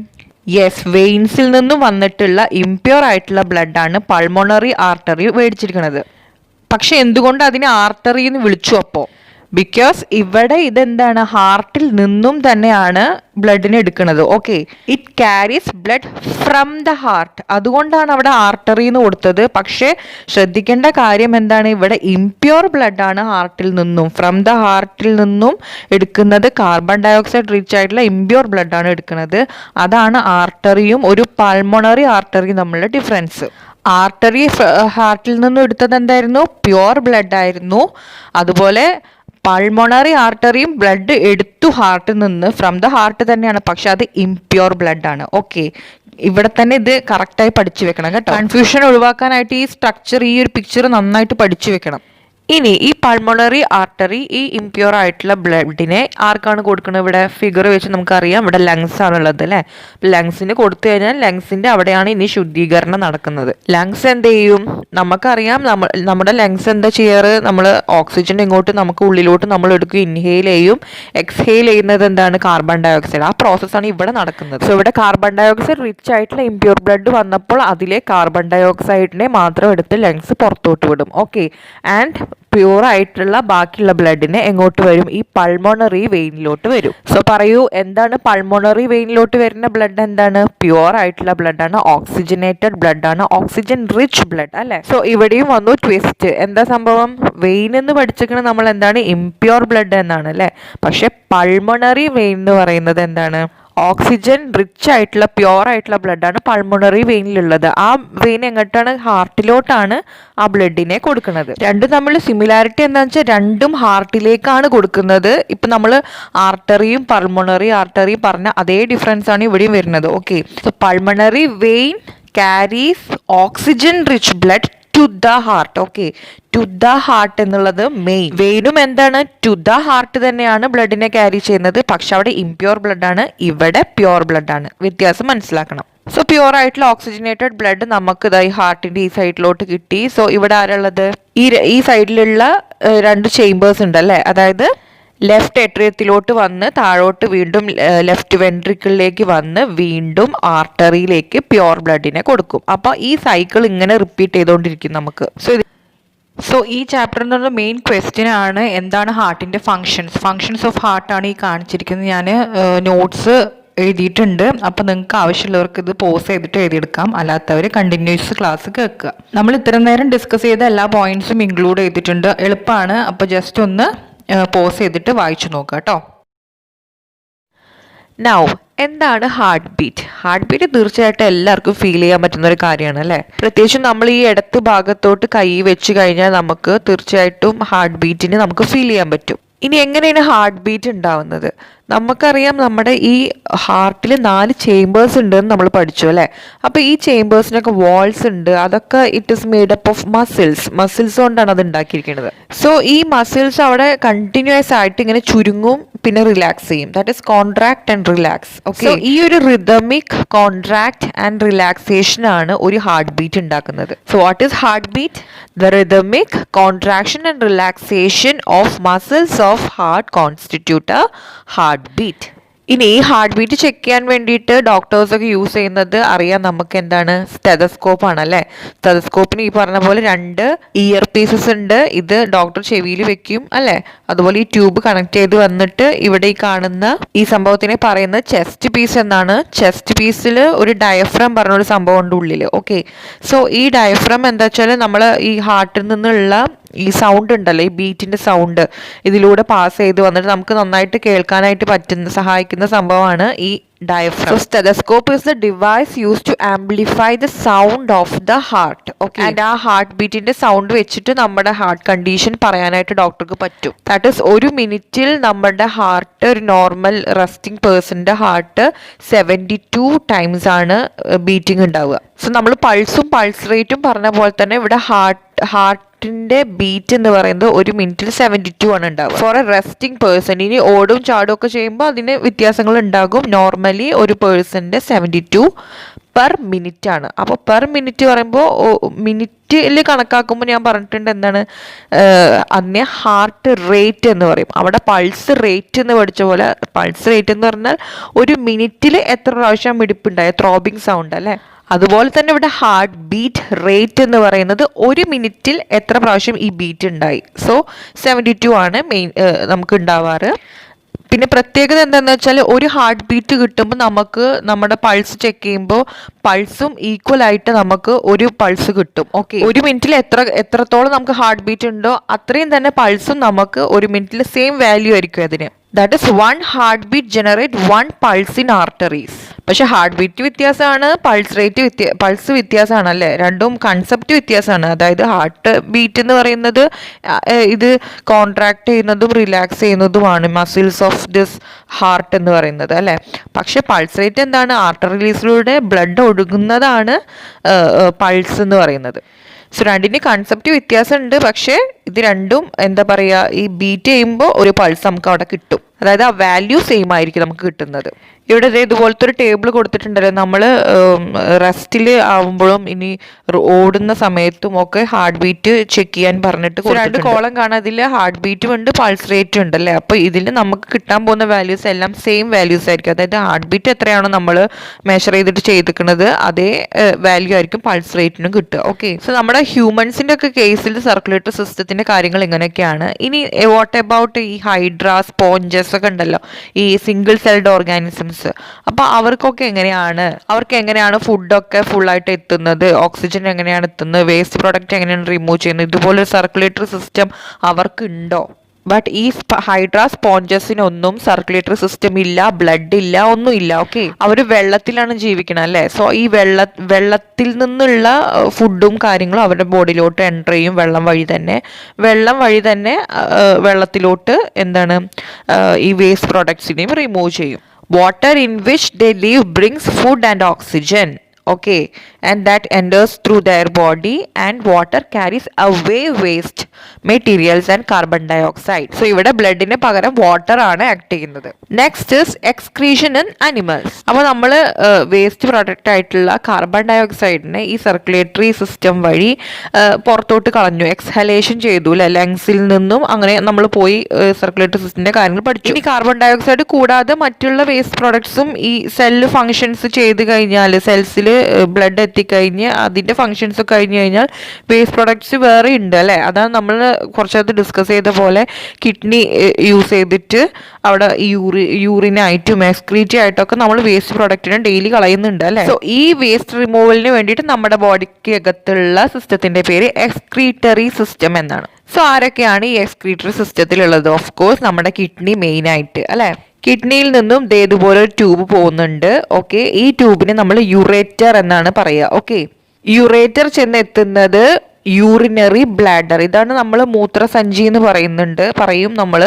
യെസ്, വെയിൻസിൽ നിന്നും വന്നിട്ടുള്ള ഇംപ്യൂർ ആയിട്ടുള്ള ബ്ലഡാണ് പൾമണറി ആർട്ടറി മേടിച്ചിരിക്കുന്നത്. പക്ഷെ എന്തുകൊണ്ട് അതിനെ ആർട്ടറി എന്ന് വിളിച്ചു അപ്പോൾ? ബിക്കോസ് ഇവിടെ ഇതെന്താണ്, ഹാർട്ടിൽ നിന്നും തന്നെയാണ് ബ്ലഡിനെ എടുക്കുന്നത്. Okay, it carries blood from the heart, അതുകൊണ്ടാണ് അവിടെ ആർട്ടറി എന്ന് കൊടുത്തത്. പക്ഷേ ശ്രദ്ധിക്കേണ്ട കാര്യം എന്താണ്, ഇവിടെ ഇംപ്യൂർ ബ്ലഡ് ആണ് ഹാർട്ടിൽ നിന്നും, ഫ്രം ദ ഹാർട്ടിൽ നിന്നും എടുക്കുന്നത് കാർബൺ ഡയോക്സൈഡ് റിച്ച് ആയിട്ടുള്ള ഇംപ്യൂർ ബ്ലഡ് ആണ് എടുക്കുന്നത്. അതാണ് ആർട്ടറിയും ഒരു പൾമണറി ആർട്ടറിയും തമ്മിലുള്ള ഡിഫറൻസ്. ആർട്ടറി ഹാർട്ടിൽ നിന്നും എടുത്തത് എന്തായിരുന്നു, പ്യുവർ ബ്ലഡ് ആയിരുന്നു. അതുപോലെ പൾമണറി ആർട്ടറിയും ബ്ലഡ് എടുത്തു ഹാർട്ടിൽ നിന്ന്, ഫ്രം ദ ഹാർട്ട് തന്നെയാണ്, പക്ഷെ അത് ഇംപ്യൂർ ബ്ലഡ് ആണ്. ഓക്കെ, ഇവിടെ തന്നെ ഇത് കറക്റ്റായി പഠിച്ചു വെക്കണം കേട്ടോ. കൺഫ്യൂഷൻ ഒഴിവാക്കാനായിട്ട് ഈ സ്ട്രക്ചർ, ഈ ഒരു പിക്ചർ നന്നായിട്ട് പഠിച്ചു വെക്കണം. ഇനി ഈ പൾമണറി ആർട്ടറി ഈ ഇംപ്യൂർ ആയിട്ടുള്ള ബ്ലഡിനെ ആർക്കാണ് കൊടുക്കുന്നത്? ഇവിടെ ഫിഗർ വെച്ച് നമുക്കറിയാം, ഇവിടെ ലങ്സ് ആണുള്ളത് അല്ലേ. ലങ്സിന് കൊടുത്തു കഴിഞ്ഞാൽ ലങ്സിന്റെ അവിടെയാണ് ഇനി ശുദ്ധീകരണം നടക്കുന്നത്. ലങ്സ് എന്ത് ചെയ്യും? നമുക്കറിയാം, നമ്മുടെ ലങ്സ് എന്താ ചെയ്യാറ്, നമ്മൾ ഓക്സിജൻ ഇങ്ങോട്ട് നമുക്ക് ഉള്ളിലോട്ട് നമ്മൾ എടുക്കും, ഇൻഹെയിൽ ചെയ്യും. എക്സ്ഹെയിൽ ചെയ്യുന്നത് എന്താണ്, കാർബൺ ഡയോക്സൈഡ്. ആ പ്രോസസ്സാണ് ഇവിടെ നടക്കുന്നത്. സോ ഇവിടെ കാർബൺ ഡയോക്സൈഡ് റിച്ച് ആയിട്ടുള്ള ഇംപ്യൂർ ബ്ലഡ് വന്നപ്പോൾ അതിലെ കാർബൺ ഡയോക്സൈഡിനെ മാത്രം എടുത്ത് ലങ്സ് പുറത്തോട്ട് വിടും. ഓക്കെ, ആൻഡ് പ്യൂർ ആയിട്ടുള്ള ബാക്കിയുള്ള ബ്ലഡിനെ എങ്ങോട്ട് വരും? ഈ പൾമോണറി വെയിനിലോട്ട് വരും. സോ പറയൂ, എന്താണ് പൾമോണറി വെയിനിലോട്ട് വരുന്ന ബ്ലഡ്? എന്താണ്? പ്യൂർ ആയിട്ടുള്ള ബ്ലഡ് ആണ്, ഓക്സിജനേറ്റഡ് ബ്ലഡ് ആണ്, ഓക്സിജൻ റിച്ച് ബ്ലഡ് അല്ലെ. സോ ഇവിടെയും വന്നു ട്വിസ്റ്റ്. എന്താ സംഭവം? വെയിൻ എന്ന് പഠിച്ചിരിക്കുന്നത് നമ്മൾ എന്താണ്, ഇംപ്യൂർ ബ്ലഡ് എന്നാണ് അല്ലെ. പക്ഷെ പൾമോണറി വെയിൻ എന്ന് പറയുന്നത് എന്താണ്, ഓക്സിജൻ റിച്ച് ആയിട്ടുള്ള പ്യുവർ ആയിട്ടുള്ള ബ്ലഡാണ് പൾമണറി വെയിനിലുള്ളത്. ആ വെയിൻ എങ്ങോട്ടാണ്? ഹാർട്ടിലോട്ടാണ് ആ ബ്ലഡിനെ കൊടുക്കുന്നത്. രണ്ടും തമ്മിൽ സിമിലാരിറ്റി എന്താണെന്ന് വെച്ചാൽ രണ്ടും ഹാർട്ടിലേക്കാണ് കൊടുക്കുന്നത്. ഇപ്പം നമ്മൾ ആർട്ടറിയും പൾമണറി ആർട്ടറിയും പറഞ്ഞ അതേ ഡിഫറൻസ് ആണ് ഇവിടെയും വരുന്നത്. Okay, so pulmonary vein carries oxygen rich blood to the heart. Okay, to the heart എന്നുള്ളത് മെയിൻ. വെയിനും എന്താണ്, ടു ദ ഹാർട്ട് തന്നെയാണ് ബ്ലഡിനെ ക്യാരി ചെയ്യുന്നത്. പക്ഷെ അവിടെ ഇംപ്യൂർ ബ്ലഡ് ആണ്, ഇവിടെ പ്യുവർ ബ്ലഡ് ആണ്. വ്യത്യാസം മനസ്സിലാക്കണം. സോ പ്യുവർ ആയിട്ടുള്ള ഓക്സിജനേറ്റഡ് ബ്ലഡ് നമുക്ക് ഈ ഹാർട്ടിന്റെ ഈ സൈഡിലോട്ട് കിട്ടി. സോ ഇവിടെ ആരുള്ളത്? ഈ സൈഡിലുള്ള രണ്ട് ചേംബേഴ്സ് ഉണ്ട് അല്ലേ. അതായത് ലെഫ്റ്റ് എട്രിയത്തിലോട്ട് വന്ന് താഴോട്ട് വീണ്ടും ലെഫ്റ്റ് വെൻട്രിക്കിളിലേക്ക് വന്ന് വീണ്ടും ആർട്ടറിയിലേക്ക് പ്യുവർ ബ്ലഡിനെ കൊടുക്കും. അപ്പോൾ ഈ സൈക്കിൾ ഇങ്ങനെ റിപ്പീറ്റ് ചെയ്തുകൊണ്ടിരിക്കും നമുക്ക്. സോ ഈ ചാപ്റ്ററിനുള്ള മെയിൻ ക്വസ്റ്റ്യൻ ആണ് എന്താണ് ഹാർട്ടിൻ്റെ ഫങ്ഷൻസ് ഓഫ് ഹാർട്ടാണ് ഈ കാണിച്ചിരിക്കുന്നത്. ഞാൻ നോട്ട്സ് എഴുതിയിട്ടുണ്ട്. അപ്പോൾ നിങ്ങൾക്ക് ആവശ്യമുള്ളവർക്ക് ഇത് പോസ് ചെയ്തിട്ട് എഴുതിയെടുക്കാം, അല്ലാത്തവർ കണ്ടിന്യൂസ് ക്ലാസ് കേൾക്കുക. നമ്മൾ ഇത്രയും നേരം ഡിസ്കസ് ചെയ്ത എല്ലാ പോയിന്റ്സും ഇൻക്ലൂഡ് ചെയ്തിട്ടുണ്ട്. എളുപ്പമാണ്. അപ്പോൾ ജസ്റ്റ് ഒന്ന് പോസ് ചെയ്തിട്ട് വായിച്ചു നോക്കുക കേട്ടോ. നൗ എന്താണ് ഹാർട്ട് ബീറ്റ്? ഹാർട്ട് ബീറ്റ് തീർച്ചയായിട്ടും എല്ലാവർക്കും ഫീൽ ചെയ്യാൻ പറ്റുന്ന ഒരു കാര്യമാണ് അല്ലേ. പ്രത്യേകിച്ചും നമ്മൾ ഈ ഇടത്ത് ഭാഗത്തോട്ട് കൈ വെച്ച് കഴിഞ്ഞാൽ നമുക്ക് തീർച്ചയായിട്ടും ഹാർട്ട് ബീറ്റിന് നമുക്ക് ഫീൽ ചെയ്യാൻ പറ്റും. ഇനി എങ്ങനെയാണ് ഹാർട്ട് ബീറ്റ് ഉണ്ടാവുന്നത്? നമുക്കറിയാം, നമ്മുടെ ഈ ഹാർട്ടിൽ 4 ചേംബേഴ്സ് ഉണ്ടെന്ന് നമ്മൾ പഠിച്ചു അല്ലേ. അപ്പോൾ ഈ ചേംബേഴ്സിനൊക്കെ വാൾസ് ഉണ്ട്. അതൊക്കെ it is made up of muscles കൊണ്ടാണ് അത് ഉണ്ടാക്കിയിരിക്കുന്നത്. സോ ഈ മസിൽസ് അവിടെ കണ്ടിന്യൂസ് ആയിട്ട് ഇങ്ങനെ ചുരുങ്ങും, പിന്നെ റിലാക്സ് ചെയ്യും. That is contract and relax. Okay, ഈ ഒരു റിതമിക് കോൺട്രാക്ട് ആൻഡ് റിലാക്സേഷൻ ആണ് ഒരു ഹാർട്ട് ബീറ്റ് ഉണ്ടാക്കുന്നത്. So what is heart beat? The rhythmic contraction and relaxation of muscles of heart constitute A heart beat. ഇനി ഈ heart beat check ചെയ്യാൻ വേണ്ടിയിട്ട് ഡോക്ടേഴ്സൊക്കെ use ചെയ്യുന്നത് അറിയാം നമുക്ക്, എന്താണ്? സ്റ്റെതസ്കോപ്പ് ആണ് അല്ലേ. സ്റ്റെതസ്കോപ്പിന് ഈ പറഞ്ഞ പോലെ 2 ഇയർ പീസസ് ഉണ്ട്. ഇത് ഡോക്ടർ ചെവിയിൽ വെക്കും അല്ലേ. അതുപോലെ ഈ ട്യൂബ് കണക്ട് ചെയ്ത് വന്നിട്ട് ഇവിടെ ഈ കാണുന്ന ഈ സംഭവത്തിനെ പറയുന്നത് ചെസ്റ്റ് പീസ് എന്നാണ്. ചെസ്റ്റ് പീസിൽ ഒരു ഡയഫ്രം പറഞ്ഞൊരു സംഭവം ഉണ്ട് ഉള്ളിൽ. ഓക്കെ, സോ ഈ ഡയഫ്രം എന്താ വെച്ചാൽ നമ്മൾ ഈ ഹാർട്ടിൽ നിന്നുള്ള ഈ സൗണ്ട് ഉണ്ടല്ലോ, ഈ ബീറ്റിന്റെ സൗണ്ട് ഇതിലൂടെ പാസ് ചെയ്ത് വന്നിട്ട് നമുക്ക് നന്നായിട്ട് കേൾക്കാനായിട്ട് സഹായിക്കുന്ന സംഭവമാണ് ഈ diaphragm. So stethoscope is the device used to amplify the sound of the heart. Okay. And ആ ഹാർട്ട് ബീറ്റിന്റെ സൗണ്ട് വെച്ചിട്ട് നമ്മുടെ ഹാർട്ട് കണ്ടീഷൻ പറയാനായിട്ട് ഡോക്ടർക്ക് പറ്റും. ദാറ്റ് ഈസ് ഒരു മിനിറ്റിൽ നമ്മുടെ ഹാർട്ട്, ഒരു നോർമൽ റെസ്റ്റിംഗ് പേഴ്സന്റെ ഹാർട്ട് 72 ടൈംസ് ആണ് ബീറ്റിംഗ് ഉണ്ടാവുക. സോ നമ്മൾ പൾസും പൾസ് റേറ്റും പറഞ്ഞ പോലെ തന്നെ ഇവിടെ ഹാർട്ട് ഹാർട്ടിന്റെ ബീറ്റ് എന്ന് പറയുന്നത് ഒരു മിനിറ്റിൽ 72 ആണ് ഉണ്ടാവുക ഫോർ എ റെസ്റ്റിംഗ് പേഴ്സൺ. ഇനി ഓടും ചാടും ഒക്കെ ചെയ്യുമ്പോൾ അതിന് വ്യത്യാസങ്ങൾ ഉണ്ടാകും. നോർമലി ഒരു പേഴ്സന്റെ 72 പെർ മിനിറ്റ് ആണ്. അപ്പോൾ പെർ മിനിറ്റ് പറയുമ്പോൾ മിനിറ്റിൽ കണക്കാക്കുമ്പോൾ ഞാൻ പറഞ്ഞിട്ടുണ്ട് എന്താണ് അതിനെ ഹാർട്ട് റേറ്റ് എന്ന് പറയും. അവിടെ പൾസ് റേറ്റ് എന്ന് പഠിച്ച പോലെ പൾസ് റേറ്റ് എന്ന് പറഞ്ഞാൽ ഒരു മിനിറ്റിൽ എത്ര പ്രാവശ്യം മിടിപ്പുണ്ടായ ത്രോബിങ് സൗണ്ട് അല്ലേ. അതുപോലെ തന്നെ ഇവിടെ ഹാർട്ട് ബീറ്റ് റേറ്റ് എന്ന് പറയുന്നത് ഒരു മിനിറ്റിൽ എത്ര പ്രാവശ്യം ഈ ബീറ്റ് ഉണ്ടായി. സോ 72 ആണ് മെയിൻ നമുക്ക് ഉണ്ടാവാറ്. പിന്നെ പ്രത്യേകത എന്താണെന്ന് വെച്ചാൽ ഒരു ഹാർട്ട് ബീറ്റ് കിട്ടുമ്പോൾ നമുക്ക് നമ്മുടെ പൾസ് ചെക്ക് ചെയ്യുമ്പോൾ പൾസും ഈക്വൽ ആയിട്ട് നമുക്ക് ഒരു പൾസ് കിട്ടും. ഓക്കെ, ഒരു മിനിറ്റിൽ എത്രത്തോളം നമുക്ക് ഹാർട്ട് ബീറ്റ് ഉണ്ടോ അത്രയും തന്നെ പൾസും നമുക്ക് ഒരു മിനിറ്റിൽ സെയിം വാല്യൂ ആയിരിക്കും അതിന്. That is 1 heart beat generate 1 pulse in arteries. പക്ഷെ ഹാർട്ട് ബീറ്റ് വ്യത്യാസമാണ്, പൾസ് വ്യത്യാസമാണ് അല്ലേ. രണ്ടും കൺസെപ്റ്റ് വ്യത്യാസമാണ്. അതായത് ഹാർട്ട് ബീറ്റ് എന്ന് പറയുന്നത് ഇത് കോൺട്രാക്ട് ചെയ്യുന്നതും റിലാക്സ് ചെയ്യുന്നതുമാണ് മസിൽസ് ഓഫ് ദിസ് ഹാർട്ട് എന്ന് പറയുന്നത് അല്ലേ. പക്ഷെ പൾസ് റേറ്റ് എന്താണ്, ആർട്ടറീസിലൂടെ ബ്ലഡ് ഒഴുകുന്നതാണ് പൾസ് എന്ന് പറയുന്നത്. സോ രണ്ടിൻ്റെ കൺസെപ്റ്റ് വ്യത്യാസമുണ്ട്. പക്ഷേ ഇത് രണ്ടും എന്താ പറയുക, ഈ ബീറ്റ് ചെയ്യുമ്പോൾ ഒരു പൾസ് നമുക്ക് അവിടെ കിട്ടും. അതായത് ആ വാല്യൂ സെയിം ആയിരിക്കും നമുക്ക് കിട്ടുന്നത്. ഇവിടെ ഇതുപോലത്തെ ഒരു ടേബിൾ കൊടുത്തിട്ടുണ്ടല്ലോ. നമ്മൾ റെസ്റ്റിൽ ആവുമ്പോഴും ഇനി ഓടുന്ന സമയത്തും ഒക്കെ ഹാർട്ട് ബീറ്റ് ചെക്ക് ചെയ്യാൻ പറഞ്ഞിട്ട് 2 കോളം കാണാം. അതിൽ ഹാർട്ട് ബീറ്റും ഉണ്ട് പൾസ് റേറ്റും ഉണ്ട് അല്ലേ. അപ്പോൾ ഇതിൽ നമുക്ക് കിട്ടാൻ പോകുന്ന വാല്യൂസ് എല്ലാം സെയിം വാല്യൂസ് ആയിരിക്കും. അതായത് ഹാർട്ട് ബീറ്റ് എത്രയാണോ നമ്മൾ മെഷർ ചെയ്തിട്ട് ചെയ്തിരിക്കുന്നത് അതേ വാല്യൂ ആയിരിക്കും പൾസ് റേറ്റിനും കിട്ടുക. ഓക്കെ, സോ നമ്മുടെ ഹ്യൂമൻസിൻ്റെ ഒക്കെ കേസിൽ സർക്കുലേറ്ററി സിസ്റ്റത്തിൻ്റെ കാര്യങ്ങൾ ഇങ്ങനെയൊക്കെയാണ്. ഇനി വാട്ട് അബൌട്ട് ഈ ഹൈഡ്ര, സ്പോഞ്ചസ് ഒക്കെ ഉണ്ടല്ലോ, ഈ സിംഗിൾ സെൽഡ് ഓർഗാനിസംസ്. അപ്പൊ അവർക്ക് എങ്ങനെയാണ് ഫുഡൊക്കെ ഫുള്ളായിട്ട് എത്തുന്നത്, ഓക്സിജൻ എങ്ങനെയാണ് എത്തുന്നത്, വേസ്റ്റ് പ്രോഡക്റ്റ് എങ്ങനെയാണ് റിമൂവ് ചെയ്യുന്നത്, ഇതുപോലെ സർക്കുലേറ്ററി സിസ്റ്റം അവർക്ക് ഉണ്ടോ? ബട്ട് ഈ ഹൈഡ്ര സ്പോഞ്ചസിനൊന്നും സർക്കുലേറ്ററി സിസ്റ്റം ഇല്ല, ബ്ലഡ് ഇല്ല, ഒന്നുമില്ല. ഓക്കെ, അവർ വെള്ളത്തിലാണ് ജീവിക്കണം അല്ലേ. സോ ഈ വെള്ളത്തിൽ നിന്നുള്ള ഫുഡും കാര്യങ്ങളും അവരുടെ ബോഡിയിലോട്ട് എൻ്റർ ചെയ്യും വെള്ളം വഴി തന്നെ വെള്ളത്തിലോട്ട് എന്താണ് ഈ വേസ്റ്റ് പ്രോഡക്ട്സിനെയും റിമൂവ് ചെയ്യും. Water in which they live brings food and oxygen. Okay, and that enters through their body, and water carries away waste materials and carbon dioxide. So ഇവിടെ ബ്ലഡിന് പകരം വാട്ടർ ആണ് ആക്ട് ചെയ്യുന്നത്. Next is excretion in animals. അപ്പോൾ നമ്മൾ waste product ആയിട്ടുള്ള carbon ഡയോക്സൈഡിനെ ഈ circulatory system വഴി പുറത്തോട്ട് കളഞ്ഞു, എക്സ്ഹലേഷൻ ചെയ്തു അല്ലെ, ലങ്സിൽ നിന്നും. അങ്ങനെ നമ്മൾ പോയി സർക്കുലേറ്ററി സിസ്റ്റത്തിന്റെ കാര്യങ്ങൾ പഠിച്ചു. ഇനി കാർബൺ ഡയോക്സൈഡ് കൂടാതെ മറ്റുള്ള വേസ്റ്റ് പ്രോഡക്ട്സും ഈ സെല്ല് ഫങ്ഷൻസ് ചെയ്ത് കഴിഞ്ഞാൽ, സെൽസിൽ ബ്ലഡ് എത്തിക്കഴിഞ്ഞ് അതിൻ്റെ ഫങ്ഷൻസ് കഴിഞ്ഞ് കഴിഞ്ഞാൽ വേസ്റ്റ് പ്രോഡക്ട്സ് വേറെ ഉണ്ട് അല്ലേ. അതാണ് നമ്മൾ കുറച്ചത് ഡിസ്കസ് ചെയ്ത പോലെ കിഡ്നി യൂസ് ചെയ്തിട്ട് അവിടെ യൂറിനായിട്ടും എക്സ്ക്രീറ്റി ആയിട്ടൊക്കെ നമ്മൾ വേസ്റ്റ് പ്രോഡക്റ്റിനെ ഡെയിലി കളയുന്നുണ്ട് അല്ലേ. സോ ഈ വേസ്റ്റ് റിമൂവലിന് വേണ്ടിയിട്ട് നമ്മുടെ ബോഡിക്ക് അകത്തുള്ള സിസ്റ്റത്തിന്റെ പേര് എക്സ്ക്രീറ്ററി സിസ്റ്റം എന്നാണ്. സോ ആരൊക്കെയാണ് ഈ എക്സ്ക്രീറ്ററി സിസ്റ്റത്തിലുള്ളത്? ഓഫ് കോഴ്സ് നമ്മുടെ കിഡ്നി മെയിൻ ആയിട്ട് അല്ലേ. കിഡ്നിയിൽ നിന്നും ഇതുപോലെ ഒരു ട്യൂബ് പോകുന്നുണ്ട്. ഓക്കെ, ഈ ട്യൂബിനെ നമ്മൾ യുറേറ്റർ എന്നാണ് പറയുക. ഓക്കെ, യുറേറ്റർ ചെന്ന് എത്തുന്നത് യൂറിനറി ബ്ലാഡർ. ഇതാണ് നമ്മൾ മൂത്രസഞ്ചി എന്ന് പറയും നമ്മൾ.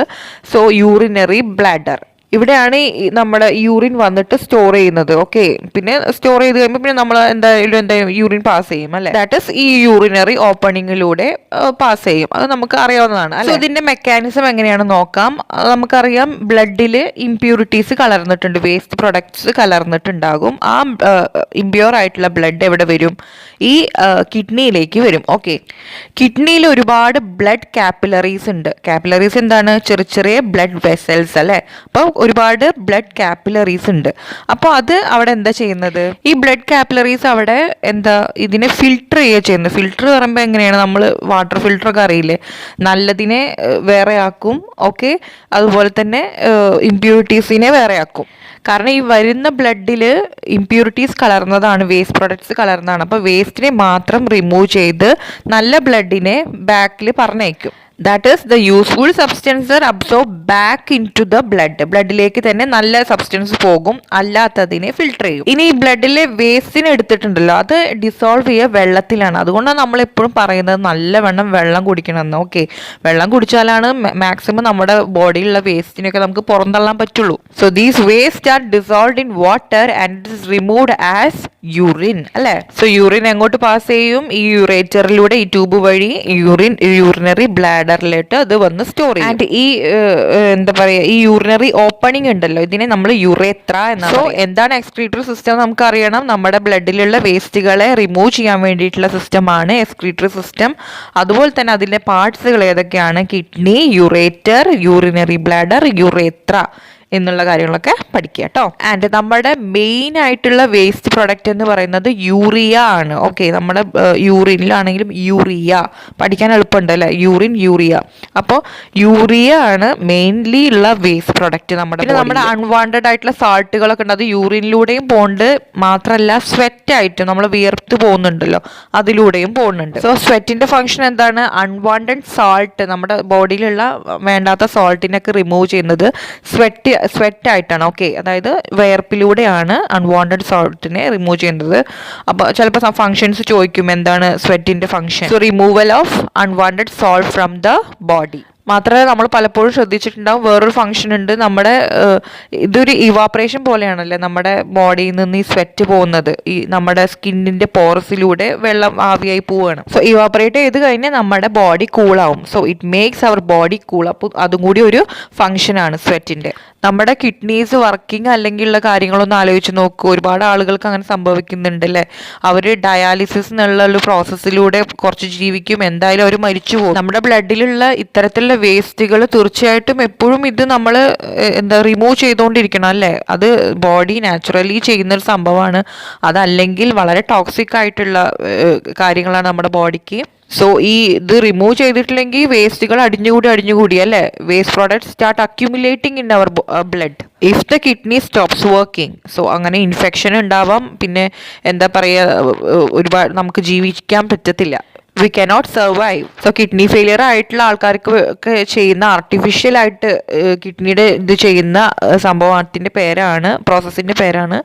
സോ യൂറിനറി ബ്ലാഡർ, ഇവിടെയാണ് നമ്മുടെ യൂറിൻ വന്നിട്ട് സ്റ്റോർ ചെയ്യുന്നത്. ഓക്കെ, പിന്നെ സ്റ്റോർ ചെയ്ത് കഴിയുമ്പോൾ പിന്നെ നമ്മൾ എന്തായാലും യൂറിൻ പാസ് ചെയ്യും അല്ലെ. ദാറ്റ് ഇസ് ഈ യൂറിനറി ഓപ്പണിങ്ങിലൂടെ പാസ് ചെയ്യും. അത് നമുക്ക് അറിയാവുന്നതാണ്. സോ ഇതിന്റെ മെക്കാനിസം എങ്ങനെയാണെന്ന് നോക്കാം. നമുക്കറിയാം ബ്ലഡിൽ ഇംപ്യൂരിറ്റീസ് കലർന്നിട്ടുണ്ട്, വേസ്റ്റ് പ്രൊഡക്ട്സ് കലർന്നിട്ടുണ്ടാകും. ആ ഇംപ്യൂർ ആയിട്ടുള്ള ബ്ലഡ് എവിടെ വരും? ഈ കിഡ്നിയിലേക്ക് വരും. ഓക്കെ, കിഡ്നിയിൽ ഒരുപാട് ബ്ലഡ് കാപ്പിലറീസ് ഉണ്ട്. കാപ്പിലറീസ് എന്താണ്? ചെറിയ ചെറിയ ബ്ലഡ് വെസൽസ് അല്ലെ. അപ്പോൾ ഒരുപാട് ബ്ലഡ് കാപ്പിലറീസ് ഉണ്ട്. അപ്പോൾ അത് അവിടെ എന്താ ചെയ്യുന്നത്? ഈ ബ്ലഡ് കാപ്പിലറീസ് അവിടെ ഇതിനെ ഫിൽട്ടർ ചെയ്യുന്നത്. ഫിൽട്ടർ പറയുമ്പോൾ എങ്ങനെയാണ്? നമ്മൾ വാട്ടർ ഫിൽട്ടർ ഒക്കെ അറിയില്ലേ, നല്ലതിനെ വേറെ ആക്കും. ഓക്കെ, അതുപോലെ തന്നെ ഇംപ്യൂരിറ്റീസിനെ വേറെ ആക്കും. കാരണം ഈ വരുന്ന ബ്ലഡിൽ ഇംപ്യൂരിറ്റീസ് കലർന്നതാണ്, വേസ്റ്റ് പ്രൊഡക്ട്സ് കലർന്നതാണ്. അപ്പോൾ വേസ്റ്റിനെ മാത്രം റിമൂവ് ചെയ്ത് നല്ല ബ്ലഡിനെ ബാക്കിൽ പറഞ്ഞയക്കും. That is the useful substance absorb back into the blood. ബ്ലഡിലേക്ക് തന്നെ നല്ല സബ്സ്റ്റൻസ് പോകും, അല്ലാത്തതിനെ ഫിൽട്ടർ ചെയ്യും. ഇനി ഈ ബ്ലഡിലെ വേസ്റ്റിനെ എടുത്തിട്ടുണ്ടല്ലോ, അത് ഡിസോൾവ് ചെയ്യുക വെള്ളത്തിലാണ്. അതുകൊണ്ടാണ് നമ്മൾ എപ്പോഴും പറയുന്നത് നല്ലവണ്ണം വെള്ളം കുടിക്കണമെന്ന്. ഓക്കെ, വെള്ളം കുടിച്ചാലാണ് മാക്സിമം നമ്മുടെ ബോഡിയിലുള്ള വേസ്റ്റിനൊക്കെ നമുക്ക് പുറന്തള്ളാൻ പറ്റുള്ളൂ. So these waste R dissolved in water and it is removed as urine, അല്ലേ? സോ യൂറിൻ എങ്ങോട്ട് പാസ് ചെയ്യും? ഈ യൂറേറ്ററിലൂടെ, ഈ ട്യൂബ് വഴി യൂറിനറി ബ്ലാഡറിലോട്ട് അത് വന്ന് സ്റ്റോർ ചെയ്യും. ആൻഡ് ഈ എന്താ പറയുക, ഈ യൂറിനറി ഓപ്പണിംഗ് ഉണ്ടല്ലോ, ഇതിനെ നമ്മൾ യുറേത്ര എന്നാണ്. സോ എന്താണ് എക്സ്ക്രീറ്ററി സിസ്റ്റം നമുക്ക് അറിയണം. നമ്മുടെ ബ്ലഡിലുള്ള വേസ്റ്റുകളെ റിമൂവ് ചെയ്യാൻ വേണ്ടിയിട്ടുള്ള സിസ്റ്റമാണ് എക്സ്ക്രീറ്ററി സിസ്റ്റം. അതുപോലെ തന്നെ അതിൻ്റെ പാർട്സുകൾ ഏതൊക്കെയാണ്? കിഡ്നി, യുറേറ്റർ, യൂറിനറി ബ്ലാഡർ, യുറേത്ര എന്നുള്ള കാര്യങ്ങളൊക്കെ പഠിക്കുക കേട്ടോ. ആൻഡ് നമ്മുടെ മെയിൻ ആയിട്ടുള്ള വേസ്റ്റ് പ്രൊഡക്റ്റ് എന്ന് പറയുന്നത് യൂറിയ ആണ്. ഓക്കെ, നമ്മുടെ യൂറിനിലാണെങ്കിലും യൂറിയ പഠിക്കാൻ എളുപ്പമുണ്ട് അല്ലേ? Urine, urea. അപ്പോൾ യൂറിയ ആണ് മെയിൻലി ഉള്ള വേസ്റ്റ് പ്രൊഡക്റ്റ് നമ്മുടെ അൺവാണ്ടഡ് ആയിട്ടുള്ള സാൾട്ടുകളൊക്കെ ഉണ്ട്. അത് യൂറിനിലൂടെയും പോകുന്നുണ്ട്, മാത്രമല്ല സ്വെറ്റ് ആയിട്ട് നമ്മൾ വിയർത്ത് പോകുന്നുണ്ടല്ലോ, അതിലൂടെയും പോകുന്നുണ്ട്. സോ സ്വെറ്റിന്റെ ഫംഗ്ഷൻ എന്താണ്? അൺവാണ്ടഡ് സാൾട്ട്, നമ്മുടെ ബോഡിയിലുള്ള വേണ്ടാത്ത സാൾട്ടിനൊക്കെ റിമൂവ് ചെയ്യുന്നത് സ്വെറ്റ് ആയിട്ടാണ്. ഓക്കെ, അതായത് വിയർപ്പിലൂടെയാണ് അൺവാണ്ടഡ് സോൾട്ടിനെ റിമൂവ് ചെയ്യുന്നത്. അപ്പോൾ ചിലപ്പോൾ ഫങ്ഷൻസ് ചോദിക്കും, എന്താണ് സ്വെറ്റിന്റെ function? So removal of unwanted salt from the body. മാത്രമല്ല നമ്മൾ പലപ്പോഴും ശ്രദ്ധിച്ചിട്ടുണ്ടാവും വേറൊരു ഫംഗ്ഷൻ ഉണ്ട്. നമ്മുടെ ഇതൊരു ഇവാപ്പറേഷൻ പോലെയാണല്ലേ നമ്മുടെ ബോഡിയിൽ നിന്ന് ഈ സ്വെറ്റ് പോകുന്നത്. ഈ നമ്മുടെ സ്കിന്നിന്റെ പോറസിലൂടെ വെള്ളം ആവിയായി പോവുകയാണ്. സോ ഇവാപ്പറേറ്റ് ചെയ്ത് കഴിഞ്ഞാൽ നമ്മുടെ ബോഡി കൂളാവും. So it makes our body cool. അപ്പോൾ അതും കൂടി ഒരു ഫംഗ്ഷനാണ് സ്വെറ്റിന്റെ. നമ്മുടെ കിഡ്നീസ് വർക്കിംഗ് അല്ലെങ്കിൽ ഉള്ള കാര്യങ്ങളൊന്നും ആലോചിച്ച് നോക്കൂ. ഒരുപാട് ആളുകൾക്ക് അങ്ങനെ സംഭവിക്കുന്നുണ്ട് അല്ലേ? അവർ ഡയാലിസിസ് എന്നുള്ള ഒരു പ്രോസസ്സിലൂടെ കുറച്ച് ജീവിക്കും, എന്തായാലും അവർ മരിച്ചു പോകും. നമ്മുടെ ബ്ലഡിലുള്ള ഇത്തരത്തിലുള്ള വേസ്റ്റുകൾ തീർച്ചയായിട്ടും എപ്പോഴും ഇത് നമ്മൾ റിമൂവ് ചെയ്തുകൊണ്ടിരിക്കണം അല്ലേ? അത് ബോഡി നാച്ചുറലി ചെയ്യുന്നൊരു സംഭവമാണ്. അതല്ലെങ്കിൽ വളരെ ടോക്സിക് ആയിട്ടുള്ള കാര്യങ്ങളാണ് നമ്മുടെ ബോഡിക്ക്. സോ ഈ ഇത് റിമൂവ് ചെയ്തിട്ടില്ലെങ്കിൽ വേസ്റ്റുകൾ അടിഞ്ഞുകൂടി അല്ലേ? Waste products start accumulating in our blood if the kidney stops working. So അങ്ങനെ ഇൻഫെക്ഷൻ ഉണ്ടാവാം, പിന്നെ എന്താ പറയുക, ഒരുപാട് നമുക്ക് ജീവിക്കാൻ പറ്റത്തില്ല. We cannot survive. So kidney failure ആയിട്ടുള്ള ആൾക്കാർക്ക് ഒക്കെ ചെയ്യുന്ന ആർട്ടിഫിഷ്യൽ ആയിട്ട് കിഡ്നിയുടെ ഇത് ചെയ്യുന്ന സംഭവത്തിന്റെ പേരാണ്, പ്രോസസ്സിന്റെ പേരാണ്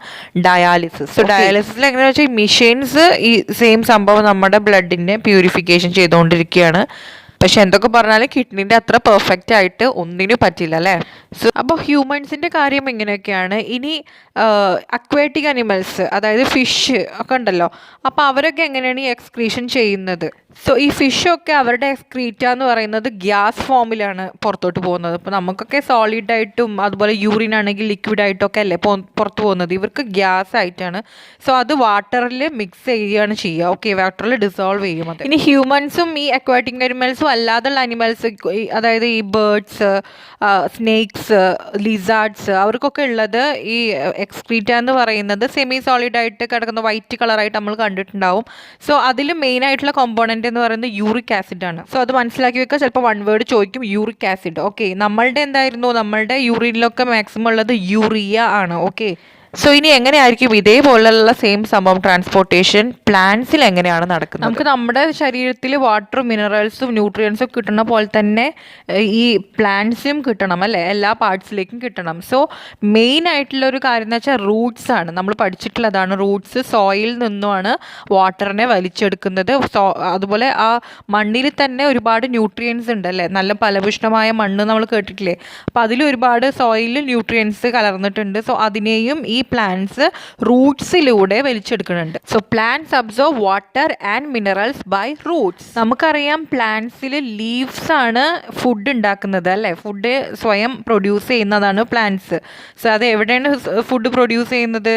ഡയാലിസിസ്. സോ ഡയാലിസിസിൽ എങ്ങനെയാണെന്ന് വെച്ചാൽ മെഷീൻസ് ഈ സെയിം സംഭവം നമ്മുടെ ബ്ലഡിനെ പ്യൂരിഫിക്കേഷൻ ചെയ്തുകൊണ്ടിരിക്കുകയാണ്. പക്ഷെ എന്തൊക്കെ പറഞ്ഞാലും കിഡ്നിന്റെ അത്ര പെർഫെക്റ്റ് ആയിട്ട് ഒന്നിനും പറ്റില്ല അല്ലേ? സോ അപ്പോൾ ഹ്യൂമൻസിന്റെ കാര്യം ഇങ്ങനെയൊക്കെയാണ്. ഇനി അക്വാറ്റിക് അനിമൽസ്, അതായത് ഫിഷ് ഒക്കെ ഉണ്ടല്ലോ, അപ്പോൾ അവരൊക്കെ എങ്ങനെയാണ് ഈ എക്സ്ക്രീഷൻ ചെയ്യുന്നത്? സോ ഈ ഫിഷൊക്കെ അവരുടെ എക്സ്ക്രീറ്റ എന്ന് പറയുന്നത് ഗ്യാസ് ഫോമിലാണ് പുറത്തോട്ട് പോകുന്നത്. ഇപ്പോൾ നമുക്കൊക്കെ സോളിഡ് ആയിട്ടും അതുപോലെ യൂറിൻ ആണെങ്കിൽ ലിക്വിഡ് ആയിട്ടൊക്കെ അല്ലേ പുറത്ത് പോകുന്നത്. ഇവർക്ക് ഗ്യാസ് ആയിട്ടാണ്. സോ അത് വാട്ടറിൽ മിക്സ് ചെയ്യുകയാണ് ചെയ്യുക. ഓക്കെ, വാട്ടറിൽ ഡിസോൾവ് ചെയ്യും അത്. ഇനി ഹ്യൂമൻസും ഈ അക്വാറ്റിക് അനിമൽസും അല്ലാതുള്ള അനിമൽസ്, അതായത് ഈ ബേർഡ്സ്, സ്നേക്സ്, ലിസാർഡ്സ്, അവർക്കൊക്കെ ഉള്ളത് ഈ എക്സ്ക്രീറ്റ എന്ന് പറയുന്നത് സെമി സോളിഡ് ആയിട്ട് കിടക്കുന്ന വൈറ്റ് കളറായിട്ട് നമ്മൾ കണ്ടിട്ടുണ്ടാവും. സോ അതിൽ മെയിൻ ആയിട്ടുള്ള കോമ്പോണൻറ്റ് എന്ന് പറയുന്നത് യൂറിക് ആസിഡ് ആണ്. സോ അത് മനസ്സിലാക്കി വെക്കുക. ചിലപ്പോൾ വൺ വേർഡ് ചോദിക്കും, യൂറിക് ആസിഡ്. ഓക്കെ, നമ്മളുടെ എന്തായിരുന്നു, നമ്മളുടെ യൂറിനിലൊക്കെ മാക്സിമം ഉള്ളത് യൂറിയ ആണ്. ഓക്കെ, സോ ഇനി എങ്ങനെയായിരിക്കും ഇതേപോലുള്ള സെയിം സംഭവം ട്രാൻസ്പോർട്ടേഷൻ പ്ലാന്റ്സിൽ എങ്ങനെയാണ് നടക്കുന്നത്? നമുക്ക് നമ്മുടെ ശരീരത്തിൽ വാട്ടറും മിനറൽസും ന്യൂട്രിയൻസും കിട്ടുന്ന പോലെ തന്നെ ഈ പ്ലാന്റ്സും കിട്ടണം അല്ലേ? എല്ലാ പാർട്സിലേക്കും കിട്ടണം. സോ മെയിൻ ആയിട്ടുള്ള ഒരു കാര്യം എന്ന് വെച്ചാൽ റൂട്ട്സ് ആണ്. നമ്മൾ പഠിച്ചിട്ടുള്ളതാണ്, റൂട്ട്സ് സോയിൽ നിന്നുമാണ് വാട്ടറിനെ വലിച്ചെടുക്കുന്നത്. അതുപോലെ ആ മണ്ണിൽ തന്നെ ഒരുപാട് ന്യൂട്രിയൻസ് ഉണ്ട് അല്ലേ? നല്ല ഫലഭൂഷ്ടമായ മണ്ണ് നമ്മൾ കേട്ടിട്ടില്ലേ? അപ്പോൾ അതിൽ ഒരുപാട് സോയിലിൽ ന്യൂട്രിയൻസ് കലർന്നിട്ടുണ്ട്. സോ അതിനെയും ഈ പ്ലാന്റ്സ് റൂട്ട്സിലൂടെ വലിച്ചെടുക്കുന്നുണ്ട്. So plants absorb water and minerals by roots. നമുക്കറിയാം പ്ലാന്റ്സിൽ ലീവ്സ് ആണ് ഫുഡ് ഉണ്ടാക്കുന്നത് അല്ലേ? ഫുഡ് സ്വയം പ്രൊഡ്യൂസ് ചെയ്യുന്നതാണ് പ്ലാന്റ്സ്. സോ അത് എവിടെയാണ് ഫുഡ് പ്രൊഡ്യൂസ് ചെയ്യുന്നത്?